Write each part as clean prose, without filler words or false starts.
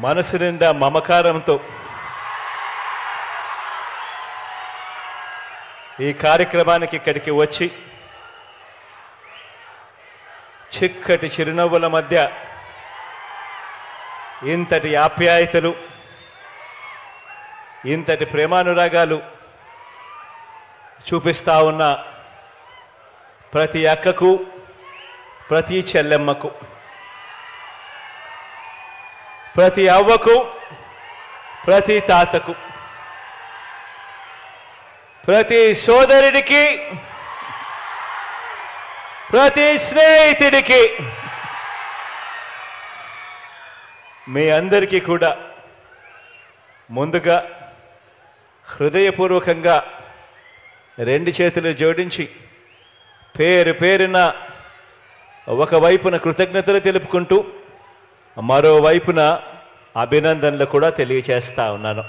మనసు నిండా మమకారంతో ఈ కార్యక్రమానికి ఇక్కడికి వచ్చి చిక్కటి చిరునవ్వుల మధ్య ఇంతటి ఆప్యాయతలు, ఇంతటి ప్రేమానురాగాలు చూపిస్తా ఉన్న ప్రతి అక్కకు, ప్రతి చెల్లెమ్మకు, ప్రతి అవ్వకు, ప్రతి తాతకు, ప్రతి సోదరుడికి, ప్రతి స్నేహితుడికి, మీ అందరికీ కూడా ముందుగా హృదయపూర్వకంగా రెండు చేతులు జోడించి పేరు పేరున ఒకవైపున కృతజ్ఞతలు తెలుపుకుంటూ మరోవైపున అభినందనలు కూడా తెలియజేస్తా ఉన్నాను.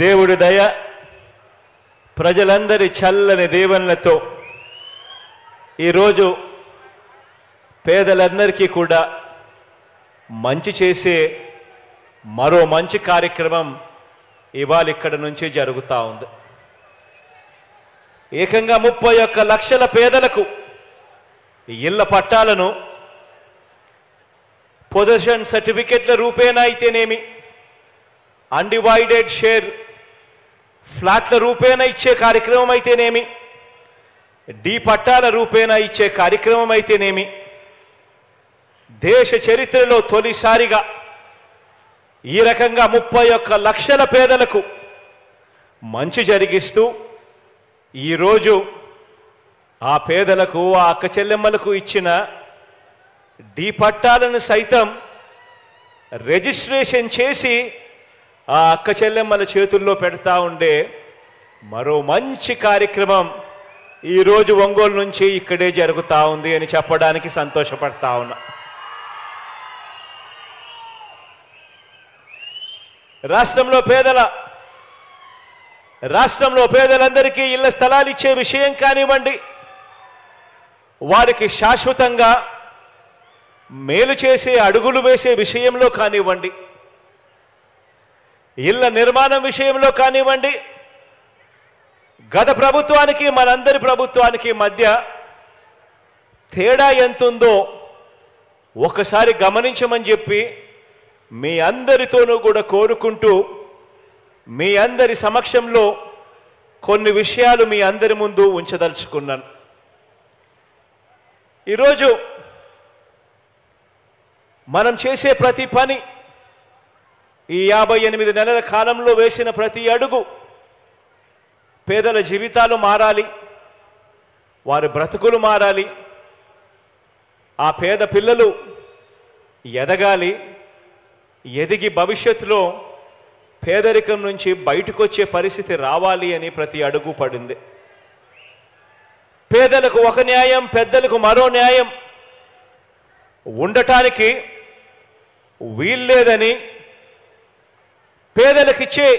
దేవుడి దయ, ప్రజలందరి చల్లని దీవెనలతో ఈరోజు పేదలందరికీ కూడా మంచి చేసే మరో మంచి కార్యక్రమం ఇవాళ ఇక్కడ నుంచి జరుగుతూ ఉంది. ఏకంగా 31 లక్షల పేదలకు ఇళ్ల పట్టాలను పొజిషన్ సర్టిఫికెట్ల రూపేణా అయితేనేమి, అన్డివైడెడ్ షేర్ ఫ్లాట్ల రూపేణా ఇచ్చే కార్యక్రమం అయితేనేమి, డి పట్టాల రూపేణా ఇచ్చే కార్యక్రమం అయితేనేమి, దేశ చరిత్రలో తొలిసారిగా ఈ రకంగా 31 లక్షల పేదలకు మంచి జరిగిస్తూ ఈరోజు ఆ పేదలకు, ఆ అక్క చెల్లెమ్మలకు ఇచ్చిన డి పట్టాలను సైతం రిజిస్ట్రేషన్ చేసి ఆ అక్క చెల్లెమ్మల చేతుల్లో పెడతా ఉండే మరో మంచి కార్యక్రమం ఈరోజు ఒంగోలు నుంచి ఇక్కడే జరుగుతూ ఉంది అని చెప్పడానికి సంతోషపడతా ఉన్నా. రాష్ట్రంలో పేదలందరికీ ఇళ్ల స్థలాలు ఇచ్చే విషయం కానివ్వండి, వారికి శాశ్వతంగా మేలు చేసే అడుగులు వేసే విషయంలో కానివ్వండి, ఇళ్ల నిర్మాణం విషయంలో కానివ్వండి, గత ప్రభుత్వానికి మనందరి ప్రభుత్వానికి మధ్య తేడా ఎంతుందో ఒకసారి గమనించమని చెప్పి మీ అందరితోనూ కూడా కోరుకుంటూ మీ అందరి సమక్షంలో కొన్ని విషయాలు మీ అందరి ముందు ఉంచదలుచుకున్నాను. ఈరోజు మనం చేసే ప్రతి పని, ఈ 58 నెలల కాలంలో వేసిన ప్రతి అడుగు పేదల జీవితాలు మారాలి, వారి బ్రతుకులు మారాలి, ఆ పేద పిల్లలు ఎదగాలి, ఎదిగి భవిష్యత్తులో పేదరికం నుంచి బయటకు వచ్చే పరిస్థితి రావాలి అని ప్రతి అడుగు పడింది. పేదలకు ఒక న్యాయం, పెద్దలకు మరో న్యాయం ఉండటానికి వీల్లేదని పేదలకిచ్చే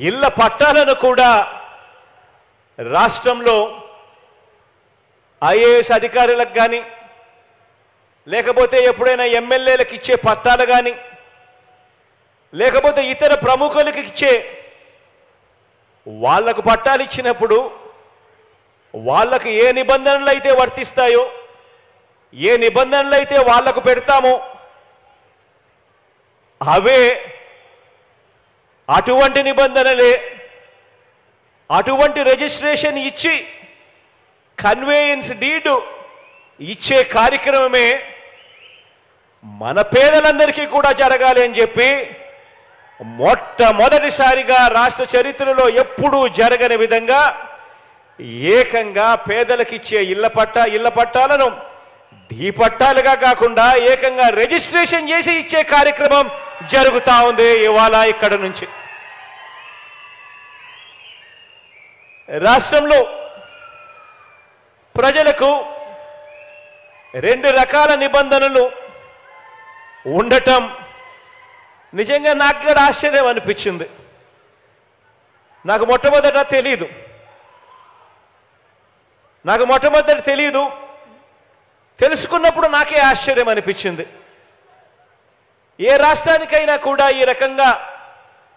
ఇళ్ల పట్టాలను కూడా రాష్ట్రంలో ఐఏఎస్ అధికారులకు కానీ, లేకపోతే ఎప్పుడైనా ఎమ్మెల్యేలకు ఇచ్చే పట్టాలు కానీ, లేకపోతే ఇతర ప్రముఖులకు ఇచ్చే వాళ్లకు పట్టాలు ఇచ్చినప్పుడు వాళ్ళకు ఏ నిబంధనలు అయితే వర్తిస్తాయో, ఏ నిబంధనలు అయితే వాళ్లకు పెడతామో అవే, అటువంటి నిబంధనలే, అటువంటి రిజిస్ట్రేషన్ ఇచ్చి కన్వేయన్స్ డీడ్ ఇచ్చే కార్యక్రమమే మన పేదలందరికీ కూడా జరగాలి అని చెప్పి మొట్టమొదటిసారిగా రాష్ట్ర చరిత్రలో ఎప్పుడూ జరగని విధంగా ఏకంగా పేదలకిచ్చే ఇళ్ల పట్టాలను డి పట్టాలుగా కాకుండా ఏకంగా రిజిస్ట్రేషన్ చేసి ఇచ్చే కార్యక్రమం జరుగుతూ ఉంది ఇవాళ ఇక్కడ నుంచి. రాష్ట్రంలో ప్రజలకు 2 రకాల నిబంధనలు ఉండటం నిజంగా నాకు కూడా ఆశ్చర్యం అనిపించింది. నాకు మొట్టమొదట తెలియదు. తెలుసుకున్నప్పుడు నాకే ఆశ్చర్యం అనిపించింది. ఏ రాష్ట్రానికైనా కూడా ఈ రకంగా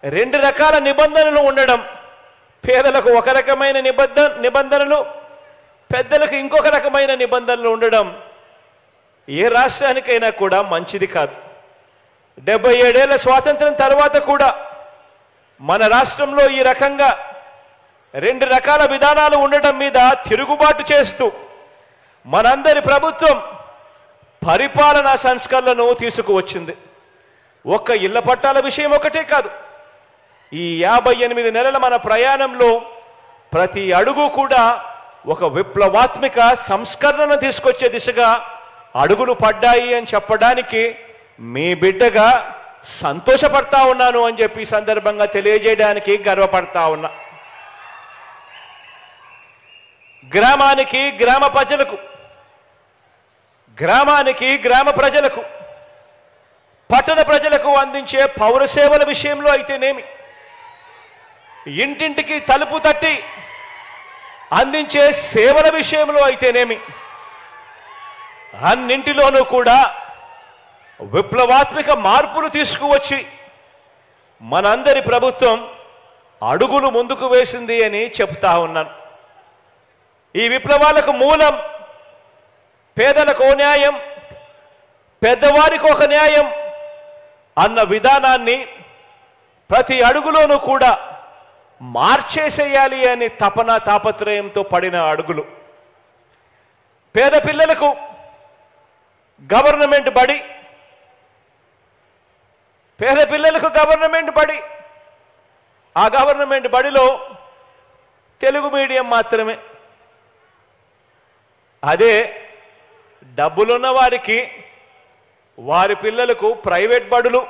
2 రకాల నిబంధనలు ఉండడం, పేదలకు ఒక రకమైన నిబంధనలు, పెద్దలకు ఇంకొక రకమైన నిబంధనలు ఉండడం ఏ రాష్ట్రానికైనా కూడా మంచిది కాదు. 77 ఏళ్ల స్వాతంత్రం తర్వాత కూడా మన రాష్ట్రంలో ఈ రకంగా 2 రకాల విధానాలు ఉండడం మీద తిరుగుబాటు చేస్తూ మనందరి ప్రభుత్వం పరిపాలనా సంస్కరణలను తీసుకువచ్చింది. ఒక్క ఇళ్ల పట్టాల విషయం ఒకటే కాదు, ఈ 58 నెలల మన ప్రయాణంలో ప్రతి అడుగు కూడా ఒక విప్లవాత్మక సంస్కరణను తీసుకొచ్చే దిశగా అడుగులు పడ్డాయి అని చెప్పడానికి మీ బిడ్డగా సంతోషపడతా ఉన్నాను అని చెప్పి ఈ సందర్భంగా తెలియజేయడానికి గర్వపడతా ఉన్నా. గ్రామానికి గ్రామ ప్రజలకు పట్టణ ప్రజలకు అందించే పౌర సేవల విషయంలో అయితేనేమి, ఇంటింటికి తలుపు తట్టి అందించే సేవల విషయంలో అయితేనేమి, అన్నింటిలోనూ కూడా విప్లవాత్మక మార్పులు తీసుకువచ్చి మనందరి ప్రభుత్వం అడుగులు ముందుకు వేసింది అని చెప్తా ఉన్నాను. ఈ విప్లవాలకు మూలం పేదలకు న్యాయం, పెద్దవారికి ఒక న్యాయం అన్న విధానాన్ని ప్రతి అడుగులోనూ కూడా మార్చేసేయాలి అని తాపత్రయంతో పడిన అడుగులు. పేద పిల్లలకు గవర్నమెంట్ బడి, ఆ గవర్నమెంట్ బడిలో తెలుగు మీడియం మాత్రమే. అదే డబ్బులున్న వారికి వారి పిల్లలకు ప్రైవేట్ బడులు,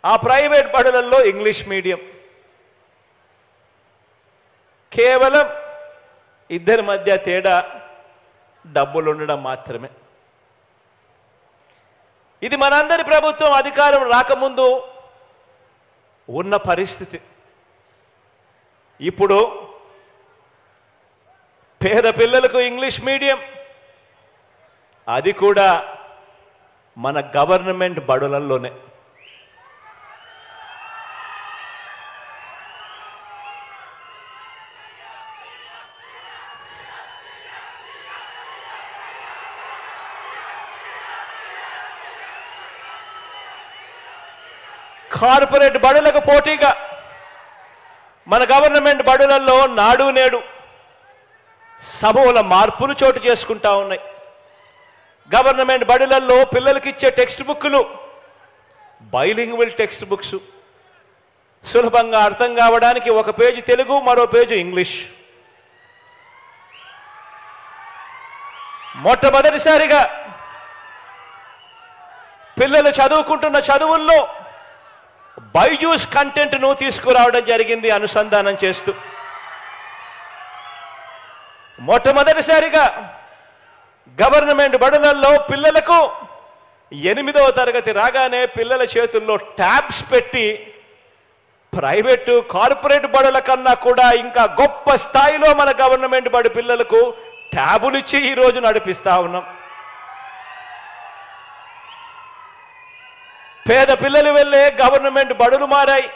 ఆ ప్రైవేట్ బడులలో ఇంగ్లీష్ మీడియం. కేవలం ఇద్దరి మధ్య తేడా డబ్బులు ఉండడం మాత్రమే. ఇది మనందరి ప్రభుత్వం అధికారం రాకముందు ఉన్న పరిస్థితి. ఇప్పుడు పేద పిల్లలకు ఇంగ్లీష్ మీడియం, అది కూడా మన గవర్నమెంట్ బడులలోనే. కార్పొరేట్ బడులకు పోటీగా మన గవర్నమెంట్ బడులలో నాడు నేడు సమూల మార్పులు చోటు చేసుకుంటా ఉన్నాయి. గవర్నమెంట్ బడులలో పిల్లలకి ఇచ్చే టెక్స్ట్ బుక్లు బైలింగ్వల్ టెక్స్ట్ బుక్స్, సులభంగా అర్థం కావడానికి ఒక పేజీ తెలుగు, మరో పేజీ ఇంగ్లీష్. మొట్టమొదటిసారిగా పిల్లలు చదువుకుంటున్న చదువుల్లో బైజూస్ కంటెంట్ను తీసుకురావడం జరిగింది అనుసంధానం చేస్తూ. మొట్టమొదటిసారిగా గవర్నమెంట్ బడులలో పిల్లలకు 8వ తరగతి రాగానే పిల్లల చేతుల్లో ట్యాబ్స్ పెట్టి ప్రైవేటు కార్పొరేట్ బడుల కన్నా కూడా ఇంకా గొప్ప స్థాయిలో మన గవర్నమెంట్ బడి పిల్లలకు ట్యాబులు ఇచ్చి ఈరోజు నడిపిస్తా ఉన్నాం. పేద పిల్లలు వెళ్ళే గవర్నమెంట్ బడులు మారాయి.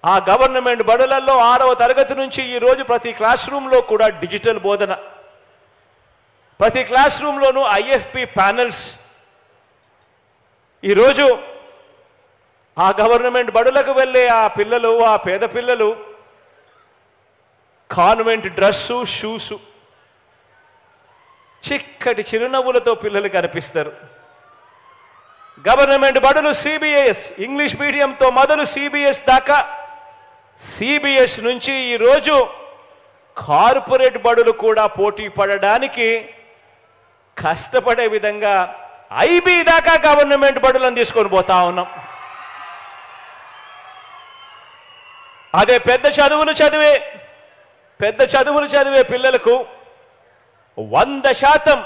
ఆ గవర్నమెంట్ బడులలో 6వ తరగతి నుంచి ఈరోజు ప్రతి క్లాస్ రూమ్లో కూడా డిజిటల్ బోధన, ప్రతి క్లాస్ రూమ్లోనూ IFP ప్యానెల్స్. ఈరోజు ఆ గవర్నమెంట్ బడులకు వెళ్ళే ఆ పిల్లలు, ఆ పేద పిల్లలు కాన్వెంట్ డ్రెస్సు, షూసు, చిక్కటి చిరునవ్వులతో పిల్లలు కనిపిస్తారు. గవర్నమెంట్ బడులు CBS ఇంగ్లీష్ మీడియంతో మొదలు CBS దాకా, CBS నుంచి ఈరోజు కార్పొరేట్ బడులు కూడా పోటీ పడడానికి కష్టపడే విధంగా IB దాకా గవర్నమెంట్ బడులను తీసుకొని పోతా ఉన్నాం. అదే పెద్ద చదువులు చదివే పిల్లలకు 100%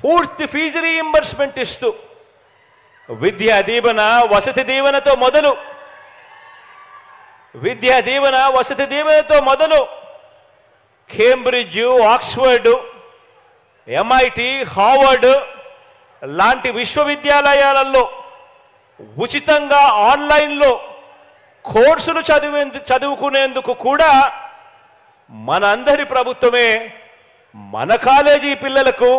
పూర్తి ఫీజు రీయింబర్స్మెంట్ ఇస్తూ విద్యా దీవెన, వసతి దీవెనతో మొదలు కేంబ్రిడ్జ్, ఆక్స్ఫర్డ్ MIT, హార్వర్డ్ లాంటి విశ్వవిద్యాలయాలలో ఉచితంగా ఆన్లైన్లో కోర్సులు చదువుకునేందుకు కూడా మనందరి ప్రభుత్వమే మన కాలేజీ పిల్లలకు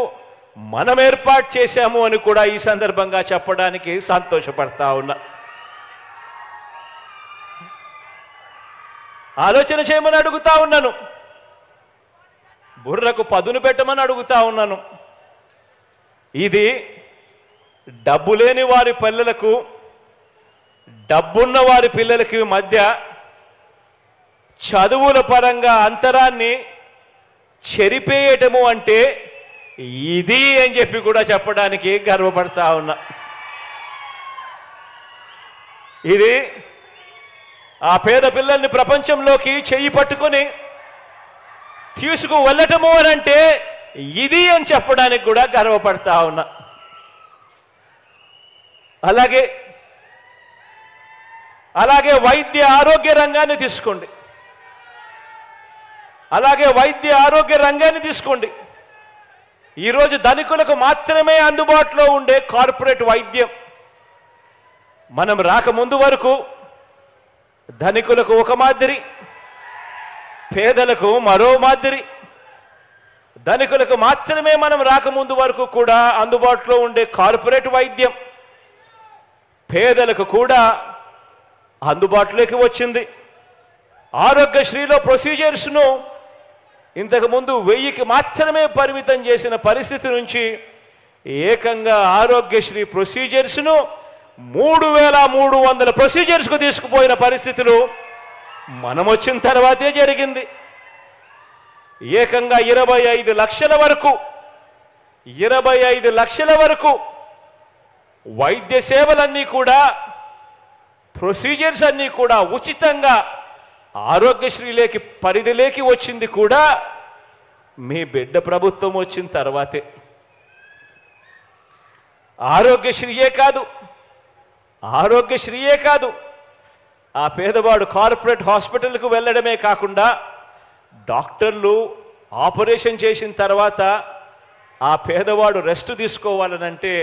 మనం ఏర్పాటు చేశాము అని కూడా ఈ సందర్భంగా చెప్పడానికి సంతోషపడతా ఉన్నా. ఆలోచన చేయమని అడుగుతా ఉన్నాను, బుర్రకు పదును పెట్టమని అడుగుతా ఉన్నాను. ఇది డబ్బు లేని వారి పిల్లలకు డబ్బున్న వారి పిల్లలకి మధ్య చదువుల పరంగా అంతరాన్ని చెరిపేయటము అంటే ఇది అని చెప్పి కూడా చెప్పడానికి గర్వపడతా ఉన్నా. ఇది ఆ పేద పిల్లల్ని ప్రపంచంలోకి చెయ్యి పట్టుకొని తీసుకు వెళ్ళటము అని అంటే ఇది అని చెప్పడానికి కూడా గర్వపడతా ఉన్నా. అలాగే వైద్య ఆరోగ్య రంగాన్ని తీసుకోండి. ఈరోజు ధనికులకు మాత్రమే అందుబాటులో ఉండే కార్పొరేట్ వైద్యం. మనం రాకముందు వరకు ధనికులకు ఒక మాదిరి, పేదలకు మరో మాదిరి. ధనికులకు మాత్రమే మనం రాకముందు వరకు కూడా అందుబాటులో ఉండే కార్పొరేట్ వైద్యం పేదలకు కూడా అందుబాటులోకి వచ్చింది. ఆరోగ్యశ్రీలో ప్రొసీజర్స్ను ఇంతకుముందు 1000కి మాత్రమే పరిమితం చేసిన పరిస్థితి నుంచి ఏకంగా ఆరోగ్యశ్రీ ప్రొసీజర్స్ను 3300 ప్రొసీజర్స్కు తీసుకుపోయిన పరిస్థితులు మనం వచ్చిన తర్వాతే జరిగింది. ఏకంగా 25 లక్షల వరకు వైద్య సేవలన్నీ కూడా, ప్రొసీజర్స్ అన్నీ కూడా ఉచితంగా ఆరోగ్యశ్రీలేకి పరిధిలోకి వచ్చింది కూడా మీ బిడ్డ ప్రభుత్వం వచ్చిన తర్వాతే. ఆరోగ్యశ్రీయే కాదు, ఆ పేదవాడు కార్పొరేట్ హాస్పిటల్కు వెళ్ళడమే కాకుండా డాక్టర్లు ఆపరేషన్ చేసిన తర్వాత ఆ పేదవాడు రెస్ట్ తీసుకోవాలనంటే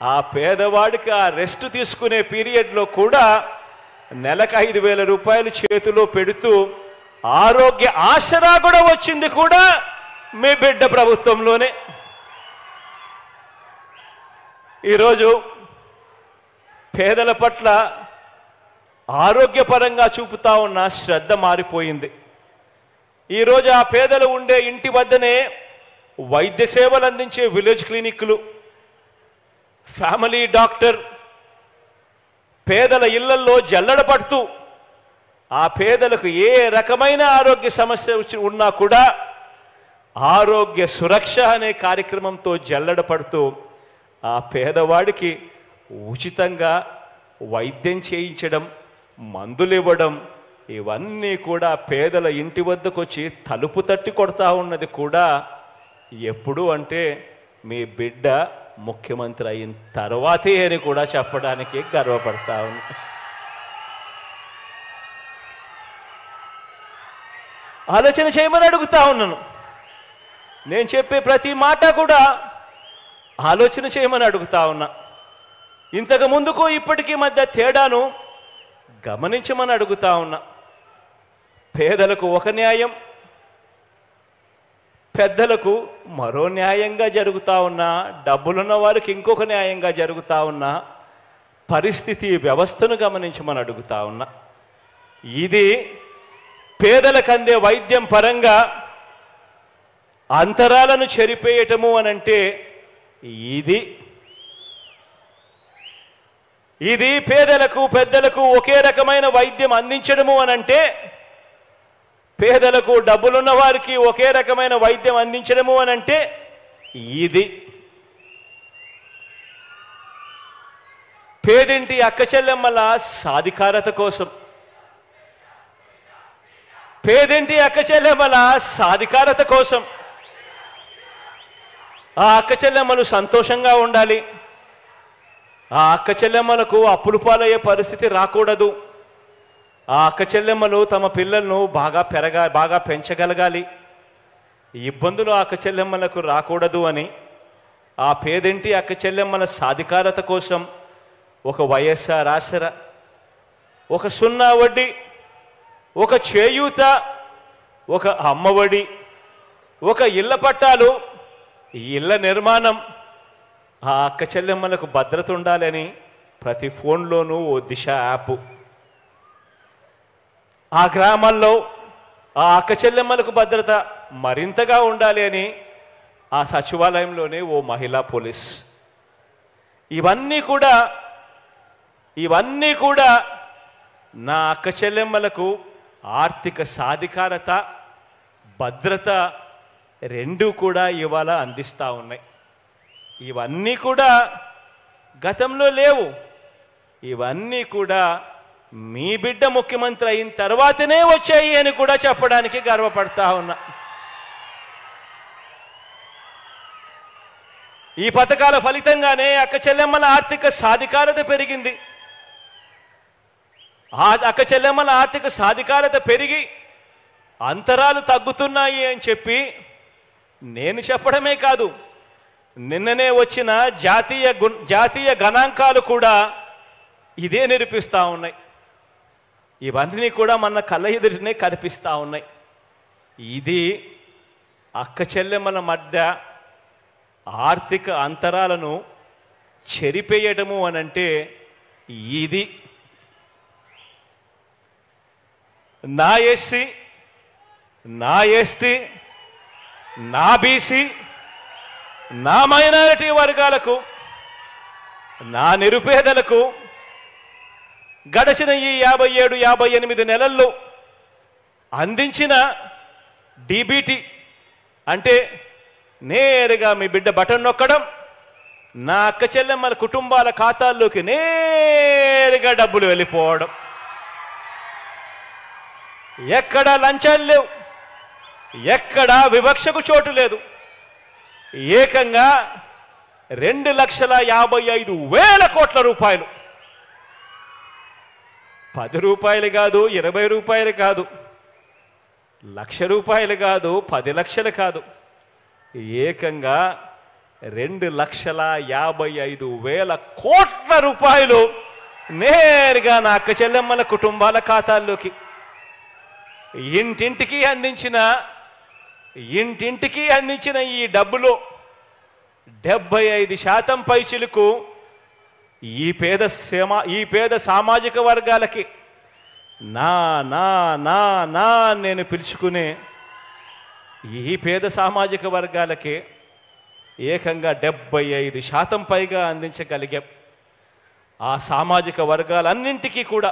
ఆ పేదవాడికి ఆ రెస్ట్ తీసుకునే పీరియడ్లో కూడా నెలకు 5,000 రూపాయలు చేతిలో పెడుతూ ఆరోగ్య ఆసరా కూడా వచ్చింది కూడా మీ బిడ్డ ప్రభుత్వంలోనే. ఈరోజు పేదల పట్ల ఆరోగ్యపరంగా చూపుతా ఉన్న శ్రద్ధ మారిపోయింది. ఈరోజు ఆ పేదలు ఉండే ఇంటి వద్దనే వైద్య సేవలు అందించే విలేజ్ క్లినిక్లు, ఫ్యామిలీ డాక్టర్ పేదల ఇళ్లల్లో జల్లెడ పడుతూ ఆ పేదలకు ఏ రకమైన ఆరోగ్య సమస్య ఉన్నా కూడా ఆరోగ్య సురక్ష అనే కార్యక్రమంతో జల్లెడ పడుతూ ఆ పేదవాడికి ఉచితంగా వైద్యం చేయించడం, మందులు ఇవ్వడం, ఇవన్నీ కూడా పేదల ఇంటి వద్దకు వచ్చి తలుపు తట్టి కొడతా ఉన్నది కూడా ఎప్పుడు అంటే మీ బిడ్డ ముఖ్యమంత్రి అయిన తర్వాతే అని కూడా చెప్పడానికి గర్వపడతా ఉన్నా. ఆలోచన చేయమని అడుగుతా ఉన్నాను. నేను చెప్పే ప్రతి మాట కూడా ఆలోచన చేయమని అడుగుతా ఉన్నా. ఇంతకు ముందుకు ఇప్పటికీ మధ్య తేడాను గమనించమని అడుగుతా ఉన్నా. పేదలకు ఒక న్యాయం, పెద్దలకు మరో న్యాయంగా జరుగుతూ ఉన్నా, డబ్బులున్న వారికి ఇంకొక న్యాయంగా జరుగుతూ ఉన్నా పరిస్థితి వ్యవస్థను గమనించమని అడుగుతా ఉన్నా. ఇది పేదలకు అందే వైద్యం పరంగా అంతరాలను చెరిపేయటము అనంటే ఇది పేదలకు పెద్దలకు ఒకే రకమైన వైద్యం అందించడము అనంటే, పేదలకు డబ్బులున్న వారికి ఒకే రకమైన వైద్యం అందించడము అనంటే ఇది పేదింటి అక్క చెల్లెమ్మల సాధికారత కోసం, పేదింటి అక్క చెల్లెమ్మల సాధికారత కోసం ఆ అక్క చెల్లెమ్మలు సంతోషంగా ఉండాలి. ఆ అక్క చెల్లెమ్మలకు అప్పులు పాలయ్యే పరిస్థితి రాకూడదు. ఆ అక్క చెల్లెమ్మలు తమ పిల్లలను బాగా పెంచగలగాలి. ఇబ్బందులు అక్క చెల్లెమ్మలకు రాకూడదు అని, ఆ పేదింటి అక్క చెల్లెమ్మల సాధికారత కోసం ఒక వైఎస్ఆర్ ఆసరా, ఒక సున్నా వడ్డీ, ఒక చేయూత, ఒక అమ్మఒడి, ఒక ఇళ్ల పట్టాలు, ఈ ఇళ్ల నిర్మాణం, ఆ అక్క చెల్లెమ్మలకు భద్రత ఉండాలని ప్రతి ఫోన్లోనూ ఓ దిశ యాప్, ఆ గ్రామాల్లో ఆ అక్క చెల్లెమ్మలకు భద్రత మరింతగా ఉండాలి అని ఆ సచివాలయంలోనే ఓ మహిళా పోలీస్. ఇవన్నీ కూడా నా అక్క చెల్లెమ్మలకు ఆర్థిక సాధికారత, భద్రత రెండూ కూడా ఇవాళ అందిస్తూ ఉన్నాయి. ఇవన్నీ కూడా గతంలో లేవు. ఇవన్నీ కూడా మీ బిడ్డ ముఖ్యమంత్రి అయిన తర్వాతనే వచ్చాయి అని కూడా చెప్పడానికి గర్వపడతా ఉన్నా. ఈ పథకాల ఫలితంగానే అక్క చెల్లెమ్మల ఆర్థిక సాధికారత పెరిగింది. ఆ అక్క చెల్లెమ్మల ఆర్థిక సాధికారత పెరిగి అంతరాలు తగ్గుతున్నాయి అని చెప్పి నేను చెప్పడమే కాదు, నిన్ననే వచ్చిన జాతీయ గణాంకాలు కూడా ఇదే నిరూపిస్తూ ఉన్నాయి. ఇవన్నీ కూడా మన కళ్ళ ఎదుటినే కనిపిస్తూ ఉన్నాయి. ఇది అక్క చెల్లెమ్మల మధ్య ఆర్థిక అంతరాలను చెరిపేయటము అనంటే ఇది. నా ఎస్సీ, నా ఎస్టీ, నా బీసీ, నా మైనారిటీ వర్గాలకు, నా నిరుపేదలకు గడిచిన ఈ 57-58 నెలల్లో అందించిన డీబీటీ అంటే నేరుగా మీ బిడ్డ బటన్ నొక్కడం, నా అక్క చెల్లెమ్మల కుటుంబాల ఖాతాల్లోకి నేరుగా డబ్బులు వెళ్ళిపోవడం, ఎక్కడా లంచాలు లేవు, ఎక్కడా వివక్షకు చోటు లేదు. ఏకంగా 2,55,000 కోట్ల రూపాయలు, 10 రూపాయలు కాదు, 20 రూపాయలు కాదు, ₹1,00,000 కాదు, 10 లక్షలు కాదు, ఏకంగా 2,55,000 కోట్ల రూపాయలు నేరుగా నా అక్క చెల్లెమ్మల కుటుంబాల ఖాతాల్లోకి ఇంటింటికి అందించిన ఈ డబ్బులో 75% పైచిలకు ఈ పేద సామాజిక వర్గాలకి నా నా నా నా నేను పిలుచుకునే ఈ పేద సామాజిక వర్గాలకి ఏకంగా 75% పైగా అందించగలిగాం. ఆ సామాజిక వర్గాలన్నింటికీ కూడా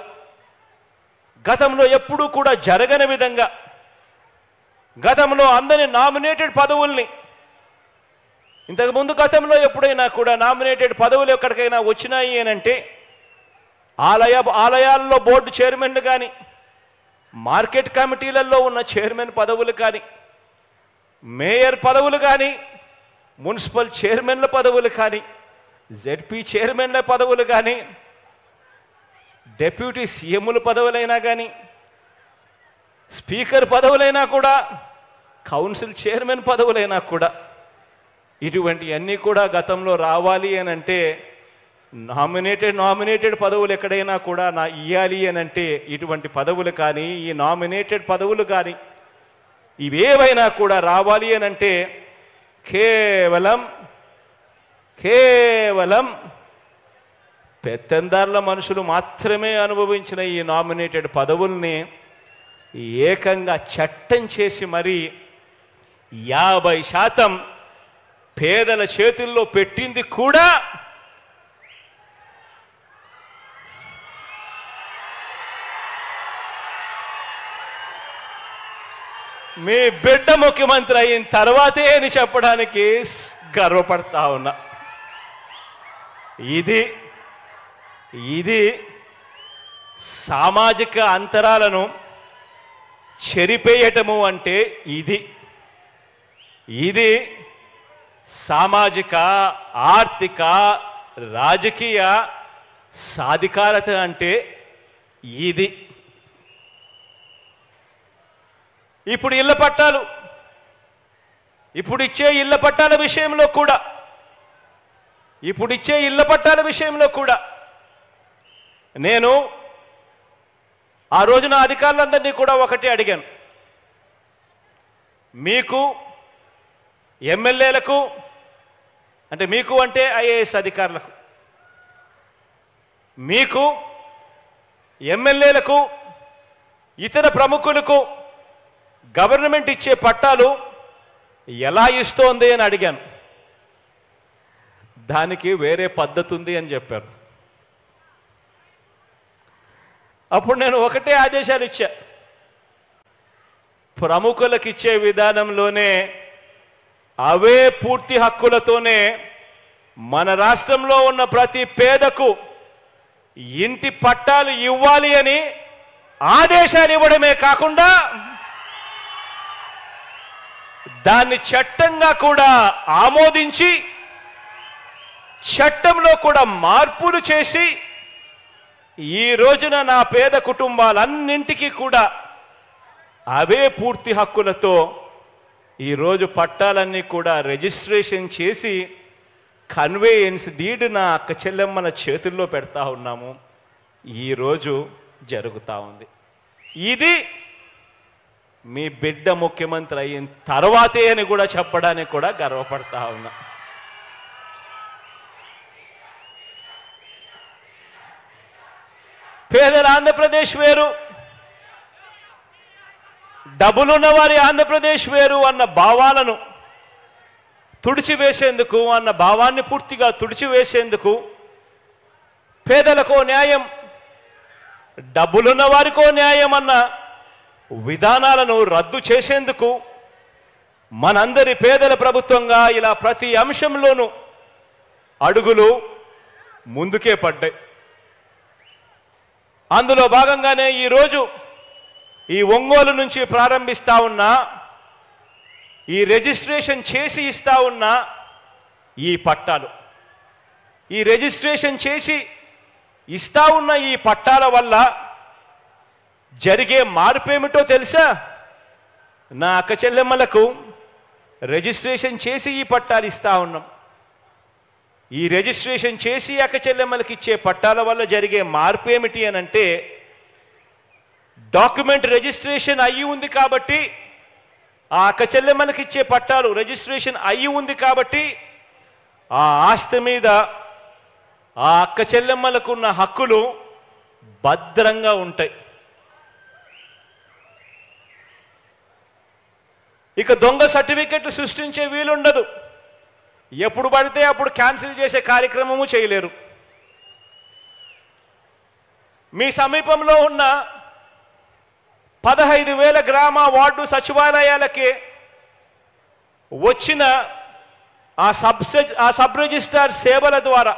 గతంలో ఎప్పుడూ కూడా జరగని విధంగా, గతంలో అందని నామినేటెడ్ పదవుల్ని, ఇంతకుముందు గతంలో ఎప్పుడైనా కూడా నామినేటెడ్ పదవులు ఎక్కడికైనా వచ్చినాయి అనంటే ఆలయాల్లో బోర్డు చైర్మన్లు కానీ, మార్కెట్ కమిటీలలో ఉన్న చైర్మన్ పదవులు కానీ, మేయర్ పదవులు కానీ, మున్సిపల్ చైర్మన్ల పదవులు కానీ, జెడ్పీ చైర్మన్ల పదవులు కానీ, డెప్యూటీ సీఎంల పదవులైనా కానీ, స్పీకర్ పదవులైనా కూడా, కౌన్సిల్ చైర్మన్ పదవులైనా కూడా, ఇటువంటివన్నీ కూడా గతంలో రావాలి అని అంటే నామినేటెడ్ పదవులు ఎక్కడైనా కూడా ఇయ్యాలి అని అంటే ఇటువంటి పదవులు కానీ, ఈ నామినేటెడ్ పదవులు కానీ ఇవేవైనా కూడా రావాలి అని అంటే కేవలం పెత్తందారుల మనుషులు మాత్రమే అనుభవించిన ఈ నామినేటెడ్ పదవుల్ని ఏకంగా చట్టం చేసి మరి 50% పేదల చేతుల్లో పెట్టింది కూడా మీ బిడ్డ ముఖ్యమంత్రి అయిన తర్వాతే అని చెప్పడానికి గర్వపడతా ఉన్నా. ఇది సామాజిక అంతరాలను చెరిపేయటము అంటే ఇది సామాజిక, ఆర్థిక, రాజకీయ సాధికారత అంటే ఇది. ఇప్పుడు ఇళ్ల పట్టాలు ఇప్పుడు ఇచ్చే ఇళ్ల పట్టాల విషయంలో కూడా నేను ఆ రోజున అధికారులందరినీ కూడా ఒకటే అడిగాను. మీకు ఎమ్మెల్యేలకు, అంటే మీకు అంటే ఐఏఎస్ అధికారులకు, మీకు ఎమ్మెల్యేలకు, ఇతర ప్రముఖులకు గవర్నమెంట్ ఇచ్చే పట్టాలు ఎలా ఇస్తోంది అని అడిగాను. దానికి వేరే పద్ధతి ఉంది అని చెప్పారు. అప్పుడు నేను ఒకటే ఆదేశాలు ఇచ్చా. ప్రముఖులకు ఇచ్చే విధానంలోనే అవే పూర్తి హక్కులతోనే మన రాష్ట్రంలో ఉన్న ప్రతి పేదకు ఇంటి పట్టాలు ఇవ్వాలి అని ఆదేశాలు ఇవ్వడమే కాకుండా దాన్ని చట్టంగా కూడా ఆమోదించి చట్టంలో కూడా మార్పులు చేసి ఈ రోజున నా పేద కుటుంబాలన్నింటికీ కూడా అవే పూర్తి హక్కులతో ఈరోజు పట్టాలన్నీ కూడా రిజిస్ట్రేషన్ చేసి కన్వేయన్స్ డీడ్ నా అక్క చెల్లెమ్మల చేతుల్లో పెడతా ఉన్నాము. ఈరోజు జరుగుతూ ఉంది. ఇది మీ బిడ్డ ముఖ్యమంత్రి అయిన తర్వాతే అని కూడా చెప్పడానికి కూడా గర్వపడతా ఉన్నా. పేదల ఆంధ్రప్రదేశ్ వేరు, డబ్బులున్న వారి ఆంధ్రప్రదేశ్ వేరు అన్న భావాలను తుడిచివేసేందుకు, అన్న భావాన్ని పూర్తిగా తుడిచివేసేందుకు పేదలకో న్యాయం, డబ్బులున్న వారికో న్యాయం అన్న విధానాలను రద్దు చేసేందుకు మనందరి పేదల ప్రభుత్వంగా ఇలా ప్రతి అంశంలోనూ అడుగులు ముందుకే పడ్డాయి. అందులో భాగంగానే ఈరోజు ఈ ఒంగోలు నుంచి ప్రారంభిస్తా ఉన్న ఈ రిజిస్ట్రేషన్ చేసి ఇస్తా ఉన్న ఈ పట్టాలు, ఈ రిజిస్ట్రేషన్ చేసి ఇస్తా ఉన్న ఈ పట్టాల వల్ల జరిగే మార్పేమిటో తెలుసా? నా అక్క చెల్లెమ్మలకు రిజిస్ట్రేషన్ చేసి ఈ పట్టాలు ఇస్తా ఉన్నాం. ఈ రిజిస్ట్రేషన్ చేసి అక్క చెల్లెమ్మలకి ఇచ్చే పట్టాల వల్ల జరిగే మార్పేమిటి అని అంటే, డాక్యుమెంట్ రిజిస్ట్రేషన్ అయ్యి ఉంది కాబట్టి, ఆ అక్క చెల్లెమ్మలకి ఇచ్చే పట్టాలు రిజిస్ట్రేషన్ అయ్యి ఉంది కాబట్టి ఆ ఆస్తి మీద ఆ అక్క చెల్లెమ్మలకు ఉన్న హక్కులు భద్రంగా ఉంటాయి. ఇక దొంగ సర్టిఫికెట్లు సృష్టించే వీలుండదు. ఎప్పుడు పడితే అప్పుడు క్యాన్సిల్ చేసే కార్యక్రమము చేయలేరు. మీ సమీపంలో ఉన్న 15,000 గ్రామ వార్డు సచివాలయాలకి వచ్చిన ఆ సబ్ రిజిస్ట్రార్ సేవల ద్వారా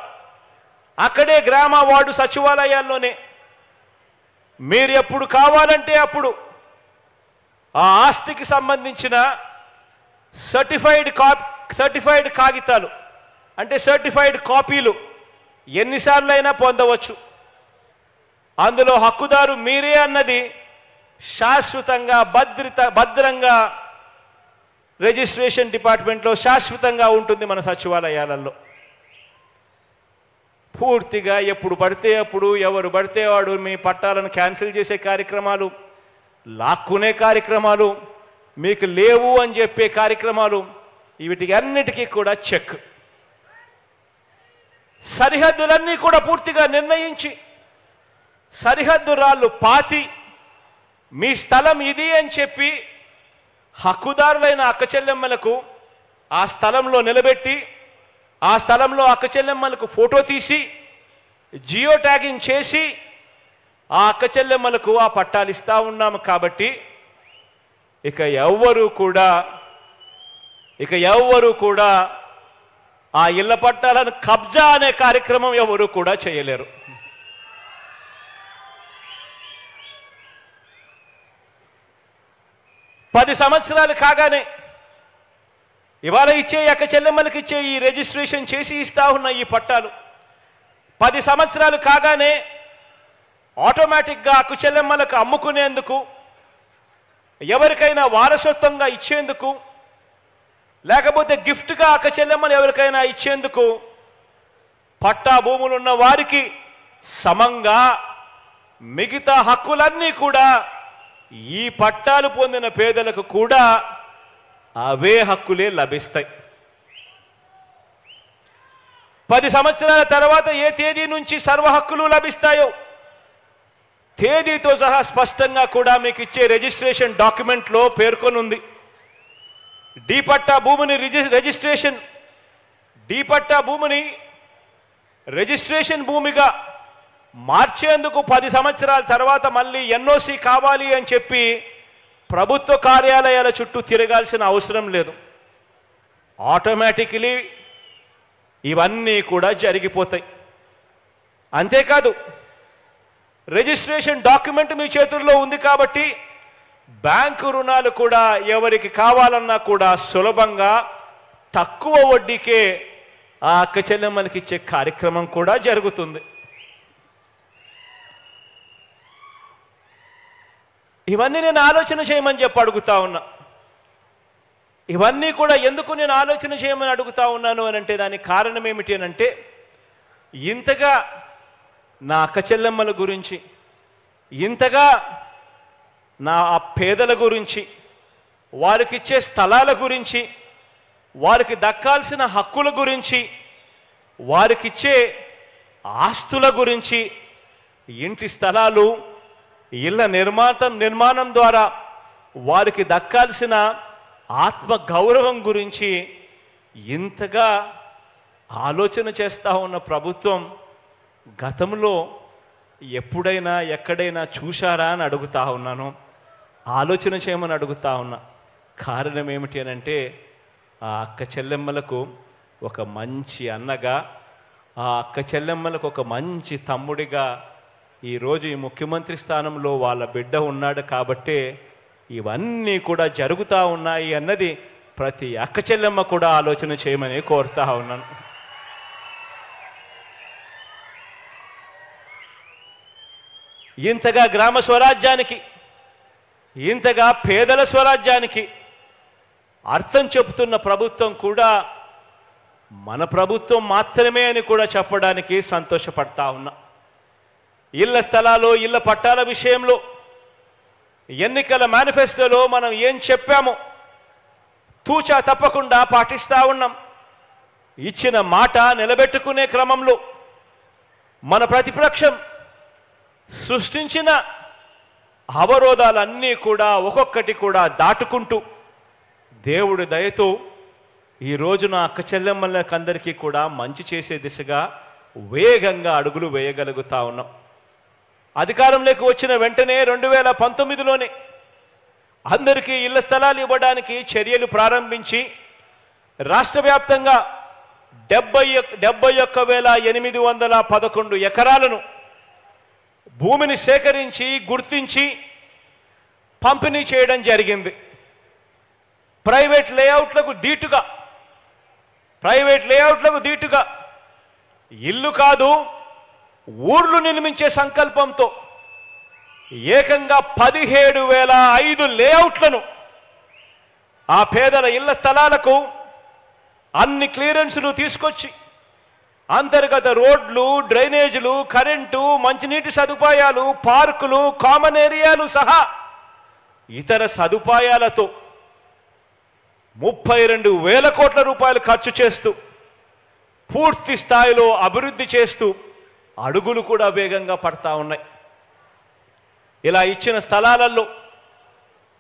అక్కడే గ్రామ వార్డు సచివాలయాల్లోనే మీరు ఎప్పుడు కావాలంటే అప్పుడు ఆ ఆస్తికి సంబంధించిన సర్టిఫైడ్ కాగితాలు, అంటే సర్టిఫైడ్ కాపీలు ఎన్నిసార్లు అయినా పొందవచ్చు. అందులో హక్కుదారు మీరే అన్నది శాశ్వతంగా భద్రంగా రిజిస్ట్రేషన్ డిపార్ట్మెంట్లో శాశ్వతంగా ఉంటుంది. మన సచివాలయాలలో పూర్తిగా ఎప్పుడు పడితే అప్పుడు ఎవరు పడితే వాడు మీ పట్టాలను క్యాన్సిల్ చేసే కార్యక్రమాలు, లాక్కునే కార్యక్రమాలు, మీకు లేవు అని చెప్పే కార్యక్రమాలు, వీటికి అన్నిటికీ కూడా చెక్. సరిహద్దులన్నీ కూడా పూర్తిగా నిర్ణయించి సరిహద్దు రాళ్ళు పాతి మీ స్థలం ఇది అని చెప్పి హక్కుదారులైన అక్క చెల్లెమ్మలకు ఆ స్థలంలో నిలబెట్టి ఆ స్థలంలో అక్క చెల్లెమ్మలకు ఫోటో తీసి జియో ట్యాగింగ్ చేసి ఆ అక్క చెల్లెమ్మలకు ఆ పట్టాలు ఇస్తా ఉన్నాము. కాబట్టి ఇక ఎవ్వరు కూడా ఆ ఇళ్ల పట్టాలను కబ్జా అనే కార్యక్రమం ఎవరు కూడా చేయలేరు. పది సంవత్సరాలు కాగానే ఇవాళ ఇచ్చే అక్క చెల్లెమ్మలకి ఇచ్చే ఈ రిజిస్ట్రేషన్ చేసి ఇస్తా ఉన్న ఈ పట్టాలు 10 సంవత్సరాలు కాగానే ఆటోమేటిక్గా అక్క చెల్లెమ్మలకు అమ్ముకునేందుకు, ఎవరికైనా వారసత్వంగా ఇచ్చేందుకు లేకపోతే గిఫ్ట్గా అక్క చెల్లెమ్మలు ఎవరికైనా ఇచ్చేందుకు పట్టా భూములు ఉన్న వారికి సమంగా మిగతా హక్కులన్నీ కూడా ఈ పట్టాలు పొందిన పేదలకు కూడా అవే హక్కులే లభిస్తాయి. 10 సంవత్సరాల తర్వాత ఏ తేదీ నుంచి సర్వ హక్కులు లభిస్తాయో తేదీతో సహా స్పష్టంగా కూడా మీకు ఇచ్చే రిజిస్ట్రేషన్ డాక్యుమెంట్లో పేర్కొని ఉంది. డి పట్టా భూమిని రిజిస్ట్రేషన్ భూమిగా మార్చేందుకు 10 సంవత్సరాల తర్వాత మళ్ళీ ఎన్ఓసి కావాలి అని చెప్పి ప్రభుత్వ కార్యాలయాల చుట్టూ తిరగాల్సిన అవసరం లేదు. ఆటోమేటికలీ ఇవన్నీ కూడా జరిగిపోతాయి. అంతేకాదు రిజిస్ట్రేషన్ డాక్యుమెంట్ మీ చేతుల్లో ఉంది కాబట్టి బ్యాంకు రుణాలు కూడా ఎవరికి కావాలన్నా కూడా సులభంగా తక్కువ వడ్డీకే ఆ అక్క చెల్లెమ్మలకి ఇచ్చే కార్యక్రమం కూడా జరుగుతుంది. ఇవన్నీ నేను ఆలోచన చేయమని చెప్పి అడుగుతా ఉన్నా. ఇవన్నీ కూడా ఎందుకు నేను ఆలోచన చేయమని అడుగుతా ఉన్నాను అని అంటే దానికి కారణం ఏమిటి అని అంటే ఇంతగా నా అక్క చెల్లెమ్మల గురించి, ఇంతగా నా ఆ పేదల గురించి, వారికి ఇచ్చే స్థలాల గురించి, వారికి దక్కాల్సిన హక్కుల గురించి, వారికి ఇచ్చే ఆస్తుల గురించి, ఇంటి స్థలాలు, ఇళ్ళ నిర్మాణం ద్వారా వారికి దక్కాల్సిన ఆత్మ గౌరవం గురించి ఇంతగా ఆలోచన చేస్తూ ఉన్న ప్రభుత్వం గతంలో ఎప్పుడైనా ఎక్కడైనా చూశారా అని అడుగుతా ఉన్నాను. ఆలోచన చేయమని అడుగుతా ఉన్నా. కారణం ఏమిటి అని అంటే ఆ అక్క చెల్లెమ్మలకు ఒక మంచి అన్నగా, ఆ అక్క చెల్లెమ్మలకు ఒక మంచి తమ్ముడిగా ఈరోజు ఈ ముఖ్యమంత్రి స్థానంలో వాళ్ళ బిడ్డ ఉన్నాడు కాబట్టే ఇవన్నీ కూడా జరుగుతూ ఉన్నాయి అన్నది ప్రతి అక్క చెల్లెమ్మ కూడా ఆలోచన చేయమని కోరుతా ఉన్నాను. ఇంతగా గ్రామ స్వరాజ్యానికి, ఇంతగా పేదల స్వరాజ్యానికి అర్థం చెబుతున్న ప్రభుత్వం కూడా మన ప్రభుత్వం మాత్రమే అని కూడా చెప్పడానికి సంతోషపడతా ఉన్నా. ఇళ్ల స్థలాలు, ఇళ్ల పట్టాల విషయంలో ఎన్నికల మేనిఫెస్టోలో మనం ఏం చెప్పామో తూచా తప్పకుండా పాటిస్తూ ఉన్నాం. ఇచ్చిన మాట నిలబెట్టుకునే క్రమంలో మన ప్రతిపక్షం సృష్టించిన అవరోధాలన్నీ కూడా ఒక్కొక్కటి కూడా దాటుకుంటూ దేవుడి దయతో ఈ రోజున అక్క చెల్లెమ్మలకందరికీ కూడా మంచి చేసే దిశగా వేగంగా అడుగులు వేయగలుగుతా ఉన్నాం. అధికారంలోకి వచ్చిన వెంటనే 2019లోనే అందరికీ ఇళ్ల స్థలాలు ఇవ్వడానికి చర్యలు ప్రారంభించి రాష్ట్ర వ్యాప్తంగా 71,811 ఎకరాలను భూమిని సేకరించి గుర్తించి పంపిణీ చేయడం జరిగింది. ప్రైవేట్ లేఅవుట్లకు దీటుగా ఇల్లు కాదు ఊర్లు నిర్మించే సంకల్పంతో ఏకంగా 17,005 లేఅవుట్లను ఆ పేదల ఇళ్ల స్థలాలకు అన్ని క్లియరెన్సులు తీసుకొచ్చి అంతర్గత రోడ్లు, డ్రైనేజీలు, కరెంటు, మంచినీటి సదుపాయాలు, పార్కులు, కామన్ ఏరియాలు సహా ఇతర సదుపాయాలతో 32,000 కోట్ల రూపాయలు ఖర్చు చేస్తూ పూర్తి స్థాయిలో అభివృద్ధి చేస్తూ అడుగులు కూడా వేగంగా పడతా ఉన్నాయి. ఇలా ఇచ్చిన స్థలాలలో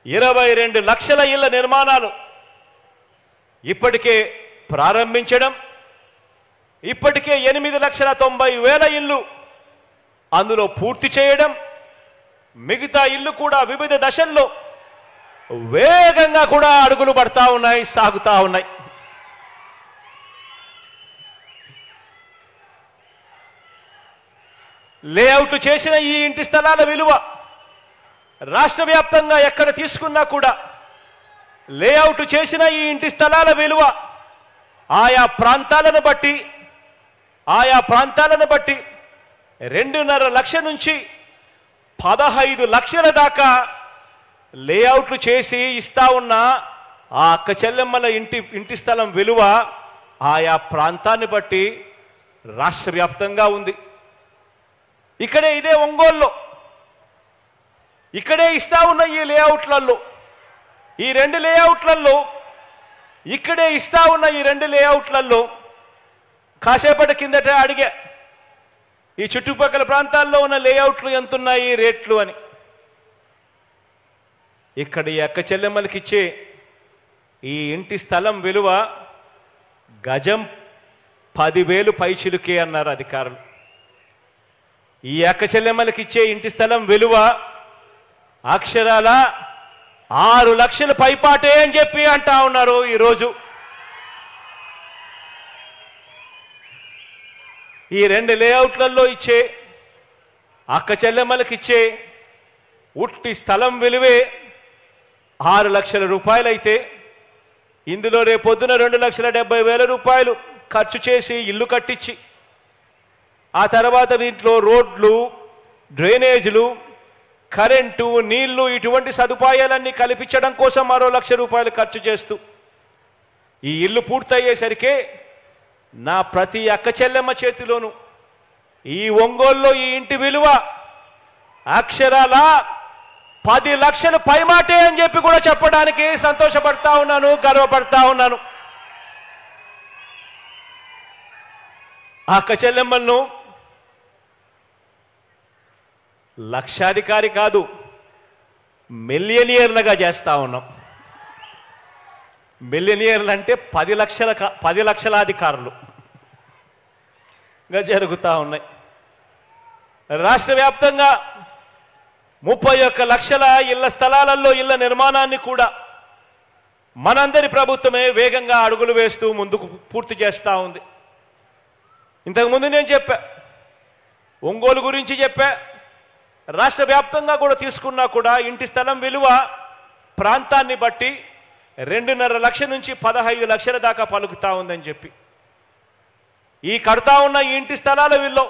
22 లక్షల ఇళ్ల నిర్మాణాలు ఇప్పటికే ప్రారంభించడం, ఇప్పటికే 8,90,000 ఇళ్ళు అందులో పూర్తి చేయడం, మిగతా ఇళ్ళు కూడా వివిధ దశల్లో వేగంగా కూడా అడుగులు పడతా ఉన్నాయి, సాగుతా ఉన్నాయి. లేఅవుట్లు చేసిన ఈ ఇంటి స్థలాల విలువ రాష్ట్ర వ్యాప్తంగా ఎక్కడ తీసుకున్నా కూడా లేఅవుట్లు చేసిన ఈ ఇంటి స్థలాల విలువ ఆయా ప్రాంతాలను బట్టి 2.5 లక్షల నుంచి 15 లక్షల దాకా లేఅవుట్లు చేసి ఇస్తా ఉన్న ఆ అక్క చెల్లెమ్మల ఇంటి స్థలం విలువ ఆయా ప్రాంతాన్ని బట్టి రాష్ట్ర వ్యాప్తంగా ఉంది. ఇక్కడే ఇదే ఒంగోలులో ఇక్కడే ఇస్తా ఉన్న ఈ లేఅవుట్లలో ఈ రెండు లేఅవుట్లలో ఇక్కడే ఇస్తా ఉన్న ఈ రెండు లేఅవుట్లలో కాసేపటి కిందట అడిగా ఈ చుట్టుపక్కల ప్రాంతాల్లో ఉన్న లేఅవుట్లు ఎంతున్నాయి రేట్లు అని. ఇక్కడ ఈ అక్క చెల్లెమ్మలకి ఇచ్చే ఈ ఇంటి స్థలం విలువ గజం 10,000 పైచిలుకే అన్నారు అధికారులు. ఈ అక్క చెల్లెమ్మలకి ఇచ్చే ఇంటి స్థలం విలువ అక్షరాల 6 లక్షల పైపాటే అని చెప్పి అంటా ఉన్నారు ఈరోజు. ఈ రెండు లేఅవుట్లలో ఇచ్చే అక్క చెల్లెమ్మలకి ఇచ్చే ఉట్టి స్థలం విలువే 6 లక్షల రూపాయలైతే ఇందులో రేపొద్దున 2,70,000 రూపాయలు ఖర్చు చేసి ఇల్లు కట్టించి ఆ తర్వాత దీంట్లో రోడ్లు, డ్రైనేజీలు, కరెంటు, నీళ్లు ఇటువంటి సదుపాయాలన్నీ కల్పించడం కోసం మరో 1,00,000 రూపాయలు ఖర్చు చేస్తూ ఈ ఇల్లు పూర్తయ్యేసరికి నా ప్రతి అక్క చెల్లెమ్మ చేతిలోనూ ఈ ఒంగోలులో ఈ ఇంటి విలువ అక్షరాల 10 లక్షలు పైమాటే అని చెప్పి కూడా చెప్పడానికి సంతోషపడతా ఉన్నాను, గర్వపడతా ఉన్నాను. అక్క చెల్లెమ్మలను లక్షాధికారి కాదు మిలియనియర్లుగా చేస్తా ఉన్నాం. మిలియనియర్లు అంటే 10 లక్షలాధికారులుగా జరుగుతూ ఉన్నాయి. రాష్ట్ర వ్యాప్తంగా 31 లక్షల ఇళ్ల స్థలాలలో ఇళ్ల నిర్మాణాన్ని కూడా మనందరి ప్రభుత్వమే వేగంగా అడుగులు వేస్తూ ముందుకు పూర్తి చేస్తూ ఉంది. ఇంతకుముందు నేను చెప్పా, ఒంగోలు గురించి చెప్పా, రాష్ట్ర వ్యాప్తంగా కూడా తీసుకున్నా కూడా ఇంటి స్థలం విలువ ప్రాంతాన్ని బట్టి 2.5 లక్షల నుంచి 15 లక్షల దాకా పలుకుతా ఉందని చెప్పి ఈ కడతా ఉన్న ఈ ఇంటి స్థలాల విలువ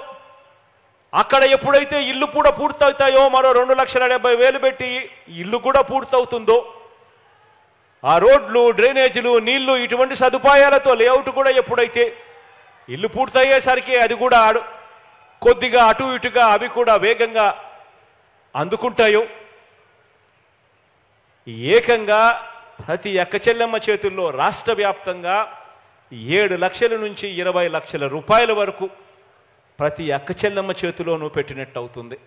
అక్కడ ఎప్పుడైతే ఇల్లు కూడా పూర్తవుతాయో మరో 2,70,000 పెట్టి ఇల్లు కూడా పూర్తవుతుందో ఆ రోడ్లు, డ్రైనేజీలు, నీళ్లు ఇటువంటి సదుపాయాలతో లేఅవుట్ కూడా ఎప్పుడైతే ఇల్లు పూర్తయ్యేసరికి అది కూడా కొద్దిగా అటు ఇటుగా అవి కూడా వేగంగా అందుకుంటాయో ఏకంగా ప్రతి అక్క చెల్లెమ్మ చేతుల్లో రాష్ట్ర వ్యాప్తంగా 7 లక్షల నుంచి 20 లక్షల రూపాయల వరకు ప్రతి అక్క చెల్లెమ్మ చేతిలోనూ పెట్టినట్టు అవుతుంది.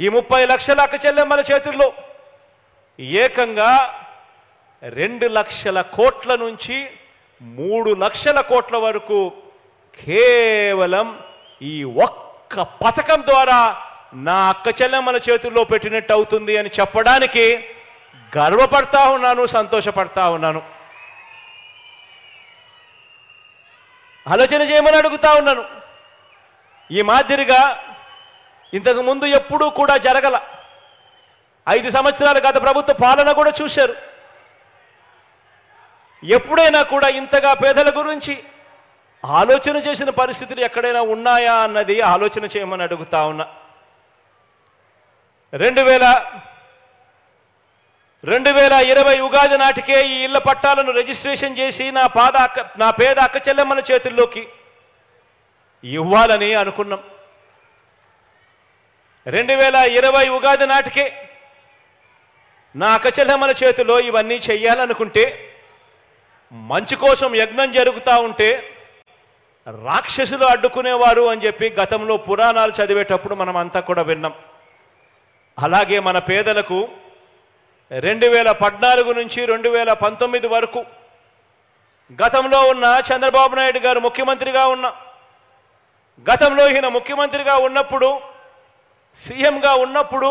ఈ 30 లక్షల అక్క చెల్లెమ్మల చేతుల్లో ఏకంగా 2 లక్షల కోట్ల నుంచి 3 లక్షల కోట్ల వరకు కేవలం ఈ ఒక్క పథకం ద్వారా నా అక్క చెల్లెమ్మల చేతుల్లో పెట్టినట్టు అవుతుంది అని చెప్పడానికి గర్వపడతా ఉన్నాను, సంతోషపడతా ఉన్నాను. ఆలోచన చేయమని అడుగుతా ఉన్నాను. ఈ మాదిరిగా ఇంతకు ముందు ఎప్పుడూ కూడా జరగల. 5 సంవత్సరాల గత ప్రభుత్వ పాలన కూడా చూశారు. ఎప్పుడైనా కూడా ఇంతగా పేదల గురించి ఆలోచన చేసిన పరిస్థితులు ఎక్కడైనా ఉన్నాయా అన్నది ఆలోచన చేయమని అడుగుతా ఉన్నా. 2020 ఉగాది నాటికే ఈ ఇళ్ల పట్టాలను రిజిస్ట్రేషన్ చేసి నా పేద అక్క చెల్లెమ్మల చేతుల్లోకి ఇవ్వాలని అనుకున్నాం. 2020 ఉగాది నాటికే నా అక్క చెల్లెమ్మల చేతిలో ఇవన్నీ చెయ్యాలనుకుంటే మంచి కోసం యజ్ఞం జరుగుతూ ఉంటే రాక్షసులు అడ్డుకునేవారు అని చెప్పి గతంలో పురాణాలు చదివేటప్పుడు మనం అంతా కూడా విన్నాం. అలాగే మన పేదలకు 2014 నుంచి 2019 వరకు గతంలో ఉన్న చంద్రబాబు నాయుడు గారు ముఖ్యమంత్రిగా గతంలో ఈయన ముఖ్యమంత్రిగా ఉన్నప్పుడు, సీఎంగా ఉన్నప్పుడు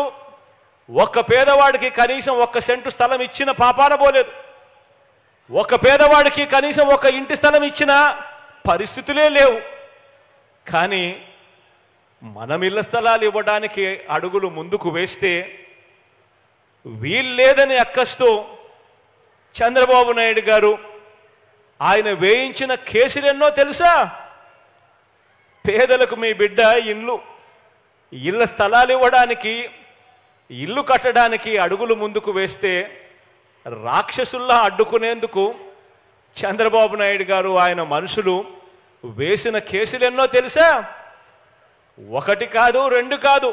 ఒక్క పేదవాడికి కనీసం 1 సెంటు స్థలం ఇచ్చిన పాపాన పోలేదు. ఒక పేదవాడికి కనీసం 1 ఇంటి స్థలం ఇచ్చిన పరిస్థితులే లేవు. కానీ మనం ఇళ్ల స్థలాలు ఇవ్వడానికి అడుగులు ముందుకు వేస్తే వీల్లేదని అక్కస్తూ చంద్రబాబు నాయుడు గారు ఆయన వేయించిన కేసులు ఎన్నో తెలుసా? పేదలకు మీ బిడ్డ ఇళ్ల స్థలాలు ఇవ్వడానికి, ఇల్లు కట్టడానికి అడుగులు ముందుకు వేస్తే రాక్షసుల్లా అడ్డుకునేందుకు చంద్రబాబు నాయుడు గారు ఆయన మనుషులు వేసిన కేసులు ఎన్నో తెలుసా? ఒకటి కాదు, రెండు కాదు,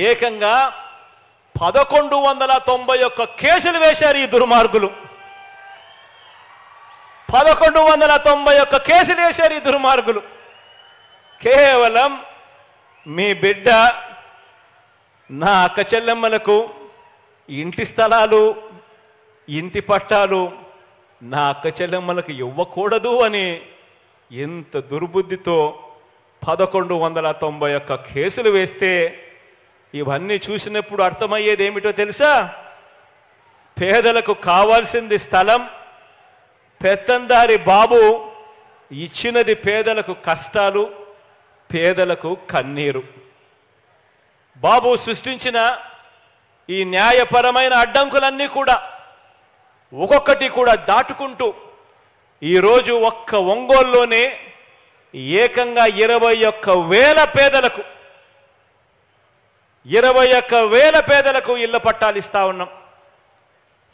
ఏకంగా 1191 కేసులు వేశారు ఈ దుర్మార్గులు. 1191 కేసులు వేశారు ఈ దుర్మార్గులు. కేవలం మీ బిడ్డ నా అక్క చెల్లెమ్మలకు ఇంటి స్థలాలు, ఇంటి పట్టాలు నా అక్క చెల్లెమ్మలకు ఇవ్వకూడదు అని ఎంత దుర్బుద్ధితో 1191 కేసులు వేస్తే ఇవన్నీ చూసినప్పుడు అర్థమయ్యేది ఏమిటో తెలుసా? పేదలకు కావాల్సింది స్థలం, పెత్తందారి బాబు ఇచ్చినది పేదలకు కష్టాలు, పేదలకు కన్నీరు. బాబు సృష్టించిన ఈ న్యాయపరమైన అడ్డంకులన్నీ కూడా ఒక్కొక్కటి కూడా దాటుకుంటూ ఈరోజు ఒక్క ఒంగోలులోనే ఏకంగా 21,000 పేదలకు 21,000 పేదలకు ఇళ్ల పట్టాలు ఇస్తా ఉన్నాం.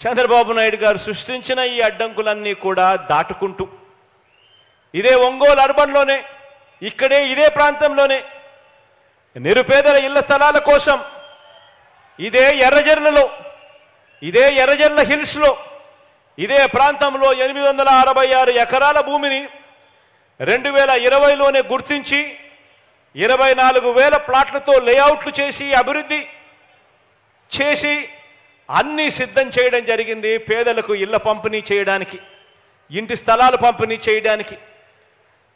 చంద్రబాబు నాయుడు గారు సృష్టించిన ఈ అడ్డంకులన్నీ కూడా దాటుకుంటూ ఇదే ఒంగోలు అర్బన్లోనే, ఇక్కడే ఇదే ప్రాంతంలోనే నిరుపేదల ఇళ్ల స్థలాల కోసం ఇదే ఎర్రజర్లలో, ఇదే ఎర్రజర్ల హిల్స్లో, ఇదే ప్రాంతంలో 866 ఎకరాల భూమిని 2020లోనే గుర్తించి 24,000 ప్లాట్లతో లేఅవుట్లు చేసి అభివృద్ధి చేసి అన్నీ సిద్ధం చేయడం జరిగింది. పేదలకు ఇళ్ల పంపిణీ చేయడానికి, ఇంటి స్థలాలు పంపిణీ చేయడానికి.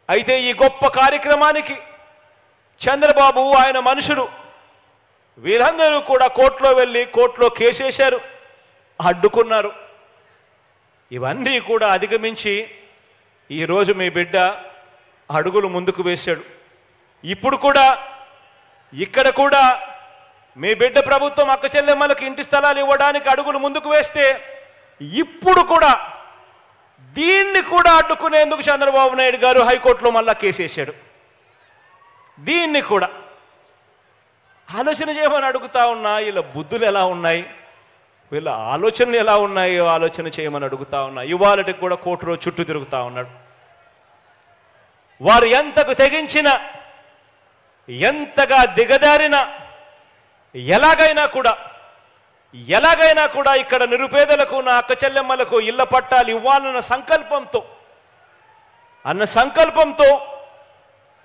అయితే ఈ గొప్ప కార్యక్రమానికి చంద్రబాబు, ఆయన మనుషులు వీరందరూ కూడా కోర్టులో వెళ్ళి కోర్టులో కేసేశారు, అడ్డుకున్నారు. ఇవన్నీ కూడా అధిగమించి ఈరోజు మీ బిడ్డ అడుగులు ముందుకు వేశాడు. ఇప్పుడు కూడా ఇక్కడ కూడా మీ బిడ్డ ప్రభుత్వం అక్క చెల్లెమ్మలకు ఇంటి స్థలాలు ఇవ్వడానికి అడుగులు ముందుకు వేస్తే ఇప్పుడు కూడా దీన్ని కూడా అడ్డుకునేందుకు చంద్రబాబు నాయుడు గారు హైకోర్టులో మళ్ళా కేసేశాడు. దీన్ని కూడా ఆలోచన చేయమని అడుగుతా ఉన్నా. వీళ్ళ బుద్ధులు ఎలా ఉన్నాయి, వీళ్ళ ఆలోచనలు ఎలా ఉన్నాయో ఆలోచన చేయమని అడుగుతా ఉన్నా. ఇవాళకి కూడా కోర్టులో చుట్టూ తిరుగుతూ ఉన్నాడు. వారు ఎంతకు తెగించిన, ఎంతగా దిగదారిన, ఎలాగైనా కూడా ఇక్కడ నిరుపేదలకు, నా అక్క చెల్లెమ్మలకు ఇళ్ల పట్టాలు ఇవ్వాలన్న సంకల్పంతో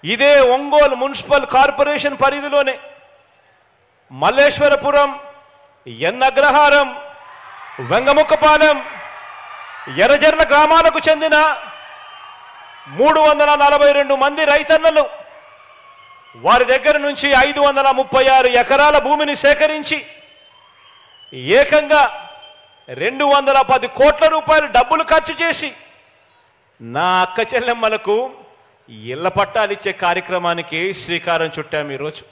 ఇదే ఒంగోలు మున్సిపల్ కార్పొరేషన్ పరిధిలోనే మల్లేశ్వరపురం, ఎన్నగ్రహారం, వెంగముక్కపాలెం, ఎర్రజర్ల గ్రామాలకు చెందిన 342 మంది రైతన్నలు వారి దగ్గర నుంచి 536 ఎకరాల భూమిని సేకరించి ఏకంగా 210 కోట్ల రూపాయలు డబ్బులు ఖర్చు చేసి నా అక్క చెల్లెమ్మలకు ఇళ్ల పట్టాలు ఇచ్చే కార్యక్రమానికి శ్రీకారం చుట్టాం. ఈరోజు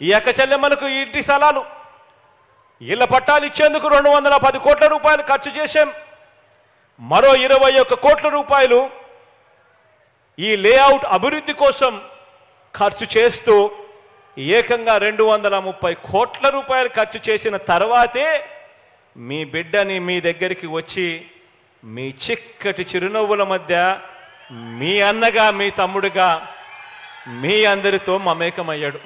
ఈ అక్క చెల్లెమ్మలకు ఇంటి స్థలాలు, ఇళ్ల పట్టాలు ఇచ్చేందుకు 210 కోట్ల రూపాయలు ఖర్చు చేశాం. మరో 21 కోట్ల రూపాయలు ఈ లేఅవుట్ అభివృద్ధి కోసం ఖర్చు చేస్తూ ఏకంగా 230 కోట్ల రూపాయలు ఖర్చు చేసిన తర్వాతే మీ బిడ్డని మీ దగ్గరికి వచ్చి మీ చిక్కటి చిరునవ్వుల మధ్య మీ అన్నగా, మీ తమ్ముడుగా మీ అందరితో మమేకమయ్యాడు.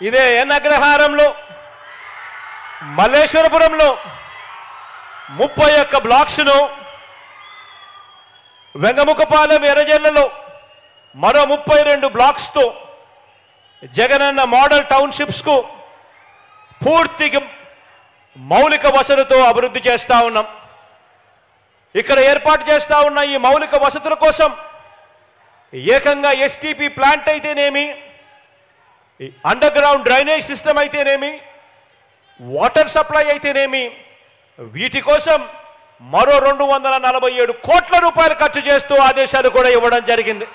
ఇదే ఎన్నగ్రహారంలో, మల్లేశ్వరపురంలో 31 బ్లాక్స్ను, వెంగముఖపాలెం, ఎర్రజల్లలో మరో 32 బ్లాక్స్తో జగనన్న మోడల్ టౌన్షిప్స్కు పూర్తిగా మౌలిక వసతులతో అభివృద్ధి చేస్తూ ఉన్నాం. ఇక్కడ ఏర్పాటు చేస్తూ ఉన్న ఈ మౌలిక వసతుల కోసం ఏకంగా ఎస్టీపీ ప్లాంట్ అయితేనేమి, అండర్ గ్రౌండ్ డ్రైనేజ్ సిస్టమ్ అయితేనేమి, వాటర్ సప్లై అయితేనేమి, వీటి కోసం మరో 247 కోట్ల రూపాయలు ఖర్చు చేస్తూ ఆదేశాలు కూడా ఇవ్వడం జరిగింది.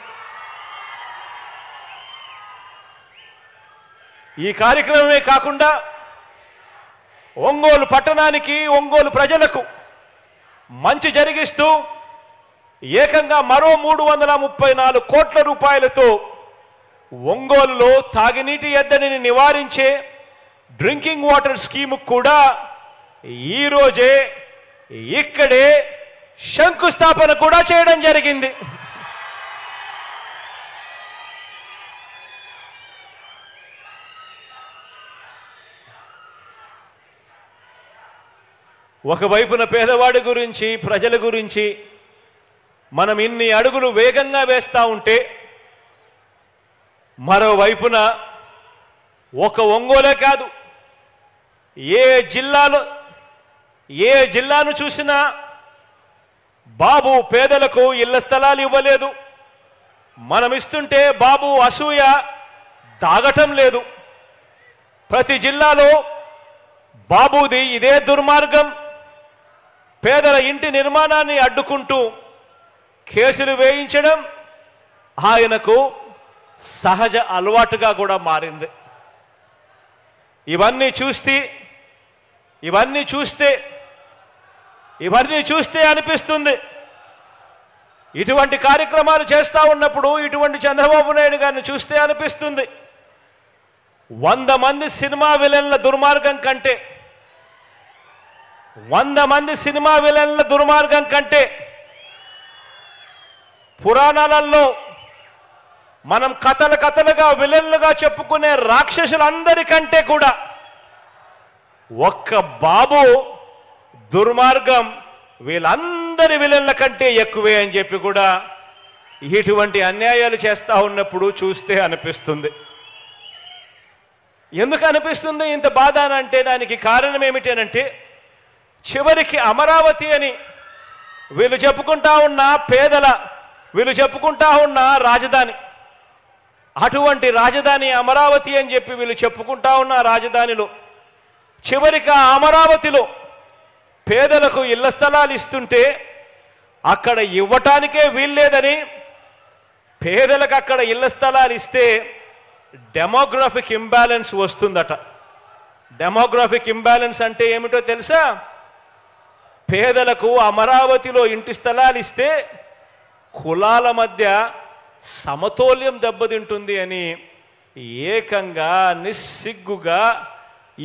ఈ కార్యక్రమమే కాకుండా ఒంగోలు పట్టణానికి, ఒంగోలు ప్రజలకు మంచి జరిగిస్తూ ఏకంగా మరో 334 కోట్ల రూపాయలతో ఒంగోలులో తాగునీటి ఎద్దడిని నివారించే డ్రింకింగ్ వాటర్ స్కీమ్ కూడా ఈరోజే ఇక్కడే శంకుస్థాపన కూడా చేయడం జరిగింది. ఒకవైపున పేదవాడి గురించి, ప్రజల గురించి మనం ఇన్ని అడుగులు వేగంగా వేస్తూ ఉంటే, మరోవైపున ఒక ఒంగోలే కాదు, ఏ జిల్లాను చూసినా బాబు పేదలకు ఇళ్ల స్థలాలు ఇవ్వలేదు. మనం ఇస్తుంటే బాబు అసూయ దాగటం లేదు. ప్రతి జిల్లాలో బాబుది ఇదే దుర్మార్గం. పేదల ఇంటి నిర్మాణాన్ని అడ్డుకుంటూ కేసులు వేయించడం ఆయనకు సహజ అలవాటుగా కూడా మారింది. ఇవన్నీ చూస్తే అనిపిస్తుంది, ఇటువంటి కార్యక్రమాలు చేస్తూ ఉన్నప్పుడు, ఇటువంటి చంద్రబాబు నాయుడు గారిని చూస్తే అనిపిస్తుంది, 100 మంది సినిమా విలన్ల దుర్మార్గం కంటే 100 మంది సినిమా విలన్ల దుర్మార్గం కంటే పురాణాలలో మనం కథలుగా విలన్లుగా చెప్పుకునే రాక్షసులందరికంటే కూడా ఒక్క బాబు దుర్మార్గం వీళ్ళందరి విలన్ల కంటే ఎక్కువే అని చెప్పి కూడా ఇటువంటి అన్యాయాలు చేస్తూ ఉన్నప్పుడు చూస్తే అనిపిస్తుంది. ఎందుకు అనిపిస్తుంది ఇంత బాధ అంటే దానికి కారణం ఏమిటి అంటే, చివరికి అమరావతి అని వీళ్ళు చెప్పుకుంటా ఉన్న రాజధాని, అటువంటి రాజధాని అమరావతి అని చెప్పి వీళ్ళు చెప్పుకుంటా ఉన్న రాజధానిలో చివరికి అమరావతిలో పేదలకు ఇళ్ల స్థలాలు ఇస్తుంటే అక్కడ ఇవ్వటానికే వీల్లేదని, పేదలకు అక్కడ ఇళ్ల స్థలాలు ఇస్తే డెమోగ్రాఫిక్ ఇంబ్యాలెన్స్ వస్తుందట. డెమోగ్రాఫిక్ ఇంబ్యాలెన్స్ అంటే ఏమిటో తెలుసా? పేదలకు అమరావతిలో ఇంటి స్థలాలు ఇస్తే కులాల మధ్య సమతౌల్యం దెబ్బతింటుంది అని ఏకంగా నిస్సిగ్గుగా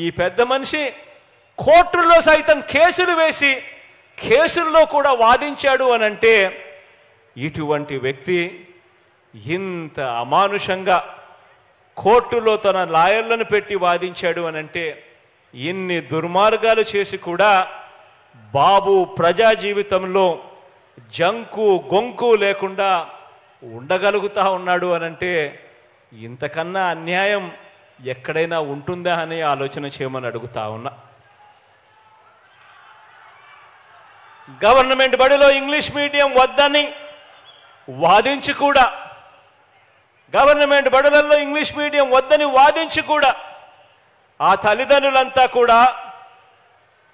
ఈ పెద్ద మనిషి కోర్టుల్లో సైతం కేసులు వేసి కేసుల్లో కూడా వాదించాడు అనంటే, ఇటువంటి వ్యక్తి ఇంత అమానుషంగా కోర్టులో తన లాయర్లను పెట్టి వాదించాడు అనంటే, ఇన్ని దుర్మార్గాలు చేసి కూడా బాబు ప్రజా జీవితంలో జంకు గొంకు లేకుండా ఉండగలుగుతా ఉన్నాడు అనంటే, ఇంతకన్నా అన్యాయం ఎక్కడైనా ఉంటుందా అని ఆలోచన చేయమని అడుగుతా ఉన్నా. గవర్నమెంట్ బడిలో ఇంగ్లీష్ మీడియం వద్దని వాదించి కూడా, గవర్నమెంట్ బడులలో ఇంగ్లీష్ మీడియం వద్దని వాదించి కూడా ఆ తల్లిదండ్రులంతా కూడా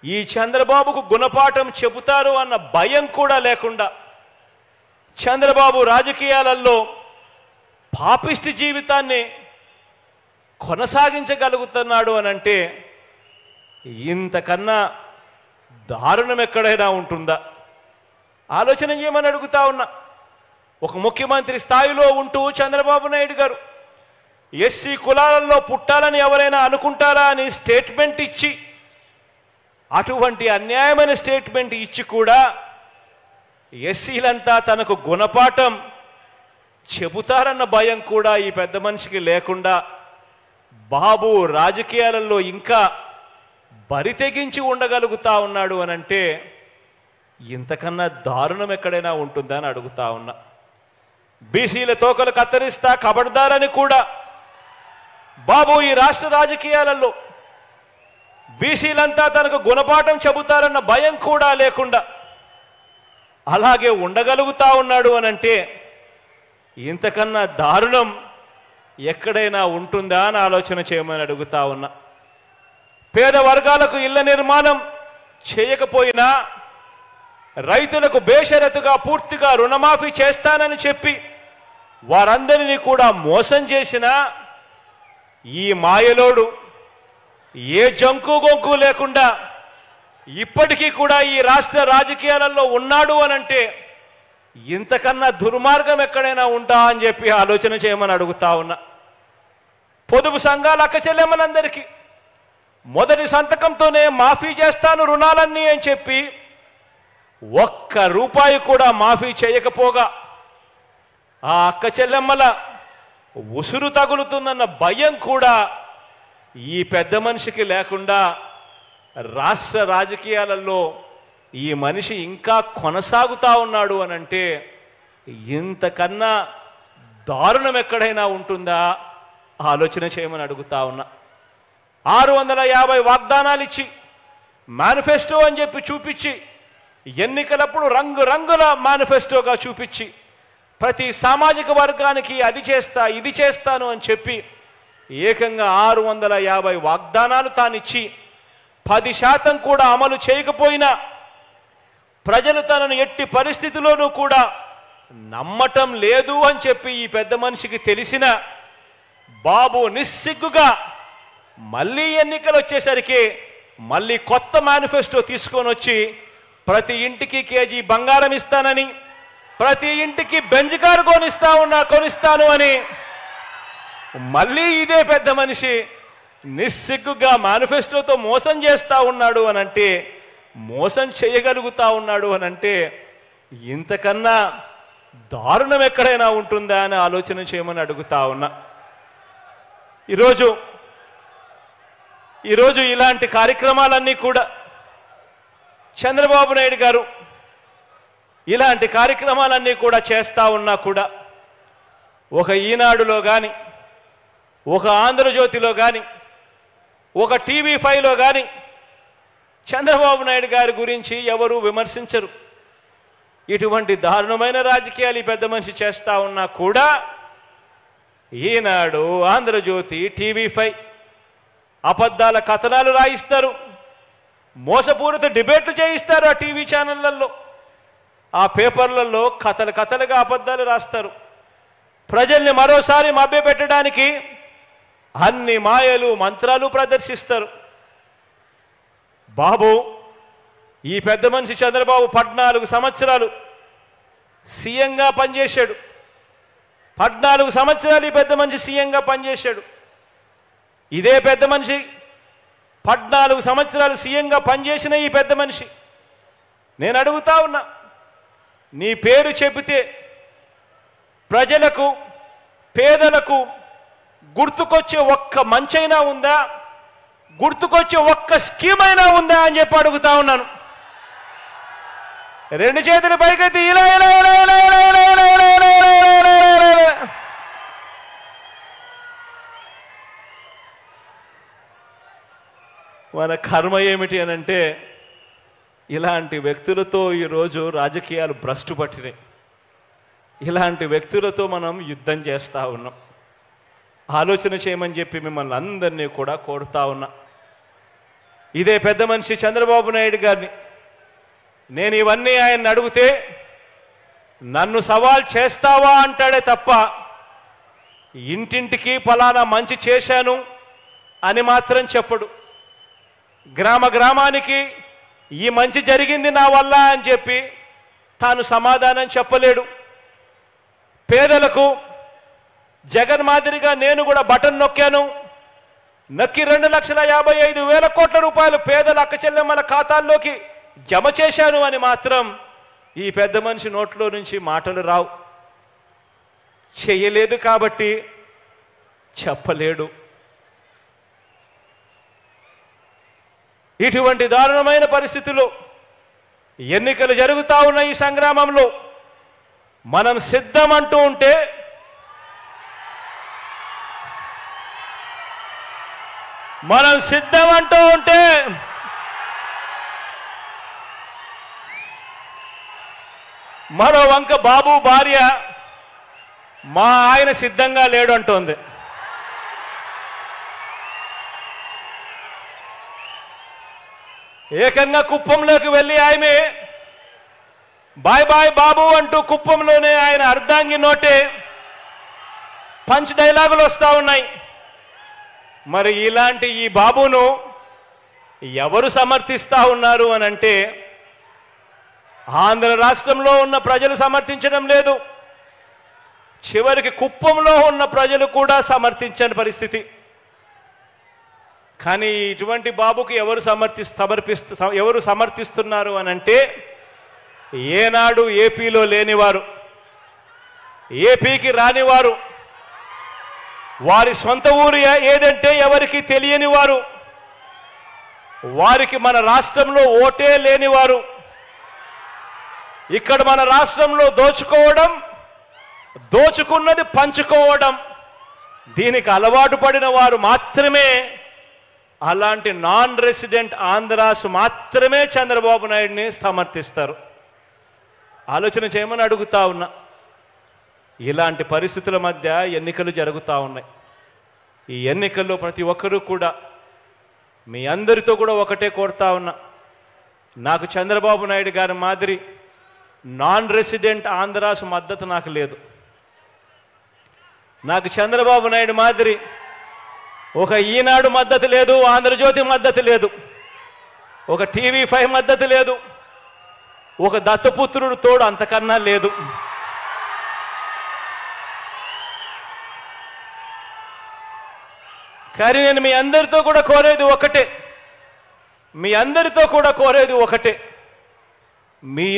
ఈ చంద్రబాబుకు గుణపాఠం చెబుతారు అన్న భయం కూడా లేకుండా చంద్రబాబు రాజకీయాలలో పాపిష్టి జీవితాన్ని కొనసాగించగలుగుతున్నాడు అనంటే, ఇంతకన్నా దారుణం ఎక్కడైనా ఉంటుందా? ఆలోచన చేయమని అడుగుతా ఉన్నా. ఒక ముఖ్యమంత్రి స్థాయిలో ఉంటూ చంద్రబాబు నాయుడు గారు ఎస్సీ కులాలలో పుట్టాలని ఎవరైనా అనుకుంటారా అని స్టేట్మెంట్ ఇచ్చి, అటువంటి అన్యాయమైన స్టేట్మెంట్ ఇచ్చి కూడా ఎస్సీలంతా తనకు గుణపాఠం చెబుతారన్న భయం కూడా ఈ పెద్ద మనిషికి లేకుండా బాబు రాజకీయాలలో ఇంకా బరి తెగించి ఉండగలుగుతా ఉన్నాడు అనంటే, ఇంతకన్నా దారుణం ఎక్కడైనా ఉంటుందా అని అడుగుతా ఉన్నా. బీసీల తోకలు కత్తిరిస్తా కబడ్దారని కూడా బాబు ఈ రాష్ట్ర రాజకీయాలలో బీసీలంతా తనకు గుణపాఠం చెబుతారన్న భయం కూడా లేకుండా అలాగే ఉండగలుగుతా ఉన్నాడు అనంటే, ఇంతకన్నా దారుణం ఎక్కడైనా ఉంటుందా అని ఆలోచన చేయమని అడుగుతా ఉన్నా. పేద వర్గాలకు ఇళ్ల నిర్మాణం చేయకపోయినా రైతులకు బేషరతుగా పూర్తిగా రుణమాఫీ చేస్తానని చెప్పి వారందరినీ కూడా మోసం చేసిన ఈ మాయలోడు ఏ జంకు గొంకు లేకుండా ఇప్పటికీ కూడా ఈ రాష్ట్ర రాజకీయాలలో ఉన్నాడు అనంటే ఇంతకన్నా దుర్మార్గం ఎక్కడైనా ఉంటా అని చెప్పి ఆలోచన చేయమని అడుగుతా ఉన్నా. పొదుపు సంఘాల అక్క చెల్లెమ్మలందరికీ మొదటి సంతకంతోనే మాఫీ చేస్తాను రుణాలన్నీ అని చెప్పి ఒక్క రూపాయి కూడా మాఫీ చేయకపోగా ఆ అక్క చెల్లెమ్మల ఉసురు తగులుతుందన్న భయం కూడా ఈ పెద్ద మనిషికి లేకుండా రాష్ట్ర రాజకీయాలలో ఈ మనిషి ఇంకా కొనసాగుతా ఉన్నాడు అనంటే ఇంతకన్నా దారుణం ఎక్కడైనా ఉంటుందా ఆలోచన చేయమని అడుగుతా ఉన్నా. 650 వాగ్దానాలు ఇచ్చి మేనిఫెస్టో అని చెప్పి చూపించి ఎన్నికలప్పుడు రంగురంగుల మేనిఫెస్టోగా చూపించి ప్రతి సామాజిక వర్గానికి అది చేస్తా ఇది చేస్తాను అని చెప్పి ఏకంగా 650 వాగ్దానాలు తానిచ్చి 10% కూడా అమలు చేయకపోయినా ప్రజలు తనను ఎట్టి పరిస్థితిలోనూ కూడా నమ్మటం లేదు అని చెప్పి ఈ పెద్ద మనిషికి తెలిసిన బాబు నిస్సిగ్గుగా మళ్ళీ ఎన్నికలు వచ్చేసరికి మళ్ళీ కొత్త మేనిఫెస్టో తీసుకొని వచ్చి ప్రతి ఇంటికి కేజీ బంగారం ఇస్తానని ప్రతి ఇంటికి బెంజ్ కారు కొనిస్తాను అని మళ్ళీ ఇదే పెద్ద మనిషి నిస్సిగ్గుగా మేనిఫెస్టోతో మోసం చేస్తా ఉన్నాడు అనంటే మోసం చేయగలుగుతా ఉన్నాడు అనంటే ఇంతకన్నా దారుణం ఎక్కడైనా ఉంటుందా అని ఆలోచన చేయమని అడుగుతా ఉన్నా. ఈరోజు ఇలాంటి కార్యక్రమాలన్నీ కూడా చంద్రబాబు నాయుడు గారు ఇలాంటి కార్యక్రమాలన్నీ కూడా చేస్తూ ఉన్నా కూడా ఒక ఈనాడులో కానీ ఒక ఆంధ్రజ్యోతిలో కానీ ఒక TV5లో కానీ చంద్రబాబు నాయుడు గారి గురించి ఎవరు విమర్శించరు. ఇటువంటి దారుణమైన రాజకీయాలు ఈ పెద్ద మనిషి చేస్తూ ఉన్నా కూడా ఈనాడు ఆంధ్రజ్యోతి TV5 అబద్ధాల కథనాలు రాయిస్తారు, మోసపూరిత డిబేట్లు చేయిస్తారు. ఆ టీవీ ఛానళ్లలో ఆ పేపర్లలో కథలుగా అబద్ధాలు రాస్తారు. ప్రజల్ని మరోసారి మభ్యపెట్టడానికి అన్ని మాయలు మంత్రాలు ప్రదర్శిస్తారు. బాబు ఈ పెద్ద మనిషి చంద్రబాబు 14 సంవత్సరాలు సీఎంగా పనిచేశాడు. 14 సంవత్సరాలు ఈ పెద్ద మనిషి సీఎంగా పనిచేశాడు. ఇదే పెద్ద మనిషి 14 సంవత్సరాలు సీఎంగా పనిచేసిన ఈ పెద్ద మనిషి నేను అడుగుతా ఉన్నా, నీ పేరు చెబితే ప్రజలకు పేదలకు గుర్తుకొచ్చే ఒక్క మంచైనా ఉందా, గుర్తుకొచ్చే ఒక్క స్కీమ్ అయినా ఉందా అని చెప్పి అడుగుతా ఉన్నాను. 2 చేతుల పైకెత్తి ఇలా ఇలా ఇలా ఇలా ఇలా ఇలా ఇలా ఇలా ఇలా ఇలా ఇలా. మన కర్మ ఏమిటి అనంటే ఇలాంటి వ్యక్తులతో ఈరోజు రాజకీయాలు భ్రష్టు పట్టినాయి. ఇలాంటి వ్యక్తులతో మనం యుద్ధం చేస్తూ ఉన్నాం. ఆలోచన చేయమని చెప్పి మిమ్మల్ని అందరినీ కూడా కోరుతా ఉన్నా. ఇదే పెద్ద మనిషి చంద్రబాబు నాయుడు గారిని నేను ఇవన్నీ ఆయన్ని అడిగితే నన్ను సవాల్ చేస్తావా అంటాడే తప్ప ఇంటింటికి ఫలానా మంచి చేశాను అని మాత్రం చెప్పడు. గ్రామానికి ఈ మంచి జరిగింది నా వల్ల అని చెప్పి తాను సమాధానం చెప్పలేడు. పేదలకు జగన్ మాదిరిగా నేను కూడా బటన్ నొక్కాను, నొక్కి 2,55,000 కోట్ల రూపాయలు పేదల అక్క చెల్లెమ్మల ఖాతాల్లోకి జమ చేశాను అని మాత్రం ఈ పెద్ద మనిషి నోట్లో నుంచి మాటలు రావు. చేయలేదు కాబట్టి చెప్పలేడు. ఇటువంటి దారుణమైన పరిస్థితుల్లో ఎన్నికలు జరుగుతూ ఉన్న ఈ సంగ్రామంలో మనం సిద్ధమంటూ ఉంటే మరో వంక బాబు భార్య మా ఆయన సిద్ధంగా లేడు అంటోంది. ఏకంగా కుప్పంలోకి వెళ్ళి ఆమె బాయ్ బాయ్ బాబు అంటూ కుప్పంలోనే ఆయన అర్ధాంగి నోటే పంచ్ డైలాగులు వస్తూ ఉన్నాయి. మరి ఇలాంటి ఈ బాబును ఎవరు సమర్థిస్తా ఉన్నారు అని అంటే ఆంధ్ర రాష్ట్రంలో ఉన్న ప్రజలు సమర్థించడం లేదు, చివరికి కుప్పంలో ఉన్న ప్రజలు కూడా సమర్థించని పరిస్థితి. కానీ ఇటువంటి బాబుకి ఎవరు సమర్థిస్తున్నారు అని అంటే ఏనాడు ఏపీలో లేనివారు, ఏపీకి రానివారు, వారి సొంత ఊరు ఏదంటే ఎవరికి తెలియని వారు, వారికి మన రాష్ట్రంలో ఓటే లేనివారు, ఇక్కడ మన రాష్ట్రంలో దోచుకోవడం, దోచుకున్నది పంచుకోవడం, దీనికి అలవాటు పడిన వారు మాత్రమే, అలాంటి నాన్ రెసిడెంట్ ఆంధ్రాస్ మాత్రమే చంద్రబాబు నాయుడిని సమర్థిస్తారు. ఆలోచన చేయమని అడుగుతా ఉన్నా. ఇలాంటి పరిస్థితుల మధ్య ఎన్నికలు జరుగుతూ ఉన్నాయి. ఈ ఎన్నికల్లో ప్రతి ఒక్కరూ కూడా మీ అందరితో కూడా ఒకటే కోరుతా ఉన్నా, నాకు చంద్రబాబు నాయుడు గారి మాదిరి నాన్ రెసిడెంట్ ఆంధ్రాస్ మద్దతు నాకు లేదు. నాకు చంద్రబాబు నాయుడు మాదిరి ఒక ఈనాడు మద్దతు లేదు, ఆంధ్రజ్యోతి మద్దతు లేదు, ఒక TV5 మద్దతు లేదు, ఒక దత్తపుత్రుడు తోడు అంతకన్నా లేదు. కానీ నేను మీ అందరితో కూడా కోరేది ఒకటే, మీ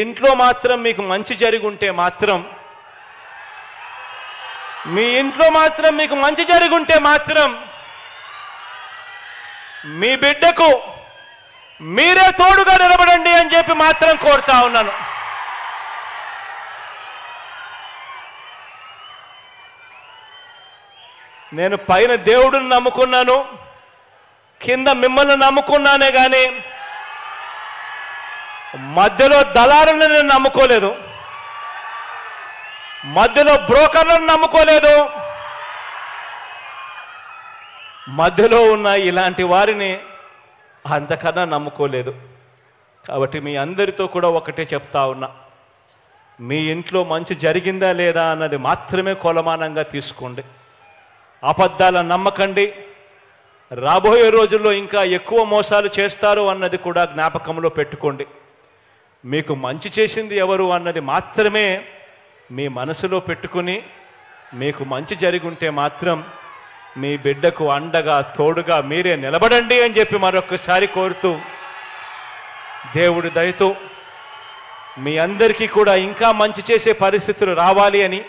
ఇంట్లో మాత్రం మీకు మంచి జరిగి ఉంటే మాత్రం, మీ బిడ్డకు మీరే తోడుగా నిలబడండి అని చెప్పి మాత్రం కోరుతా ఉన్నాను. నేను పైన దేవుడిని నమ్ముకున్నాను, కింద మిమ్మల్ని నమ్ముకున్నానే కానీ మధ్యలో దళారులను నేను నమ్ముకోలేదు, మధ్యలో బ్రోకర్లను నమ్ముకోలేదు, మధ్యలో ఉన్న ఇలాంటి వారిని అంతకన్నా నమ్ముకోలేదు. కాబట్టి మీ అందరితో కూడా ఒకటే చెప్తా ఉన్నా, మీ ఇంట్లో మంచి జరిగిందా లేదా అన్నది మాత్రమే కొలమానంగా తీసుకోండి. అబద్ధాలను నమ్మకండి. రాబోయే రోజుల్లో ఇంకా ఎక్కువ మోసాలు చేస్తారు అన్నది కూడా జ్ఞాపకంలో పెట్టుకోండి. మీకు మంచి చేసింది ఎవరు అన్నది మాత్రమే మీ మనసులో పెట్టుకుని, మీకు మంచి జరిగి ఉంటే మాత్రం మీ బిడ్డకు అండగా తోడుగా మీరే నిలబడండి అని చెప్పి మరొకసారి కోరుతూ, దేవుడి దయతో మీ అందరికీ కూడా ఇంకా మంచి చేసే పరిస్థితులు రావాలి అని,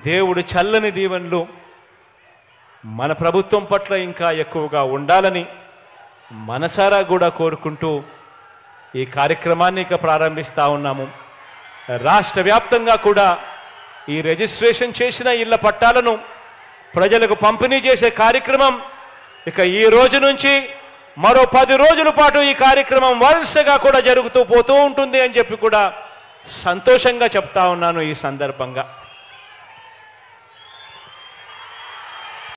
దేవుడి చల్లని దీవెనలు మన ప్రభుత్వం పట్ల ఇంకా ఎక్కువగా ఉండాలని మనసారా కూడా కోరుకుంటూ ఈ కార్యక్రమాన్ని ఇక ప్రారంభిస్తూ ఉన్నాము. రాష్ట్ర వ్యాప్తంగా కూడా ఈ రిజిస్ట్రేషన్ చేసిన ఇళ్ల పట్టాలను ప్రజలకు పంపిణీ చేసే కార్యక్రమం ఇక ఈ రోజు నుంచి మరో 10 రోజుల పాటు ఈ కార్యక్రమం వరుసగా కూడా జరుగుతూ పోతూ ఉంటుంది అని చెప్పి కూడా సంతోషంగా చెప్తా ఉన్నాను ఈ సందర్భంగా.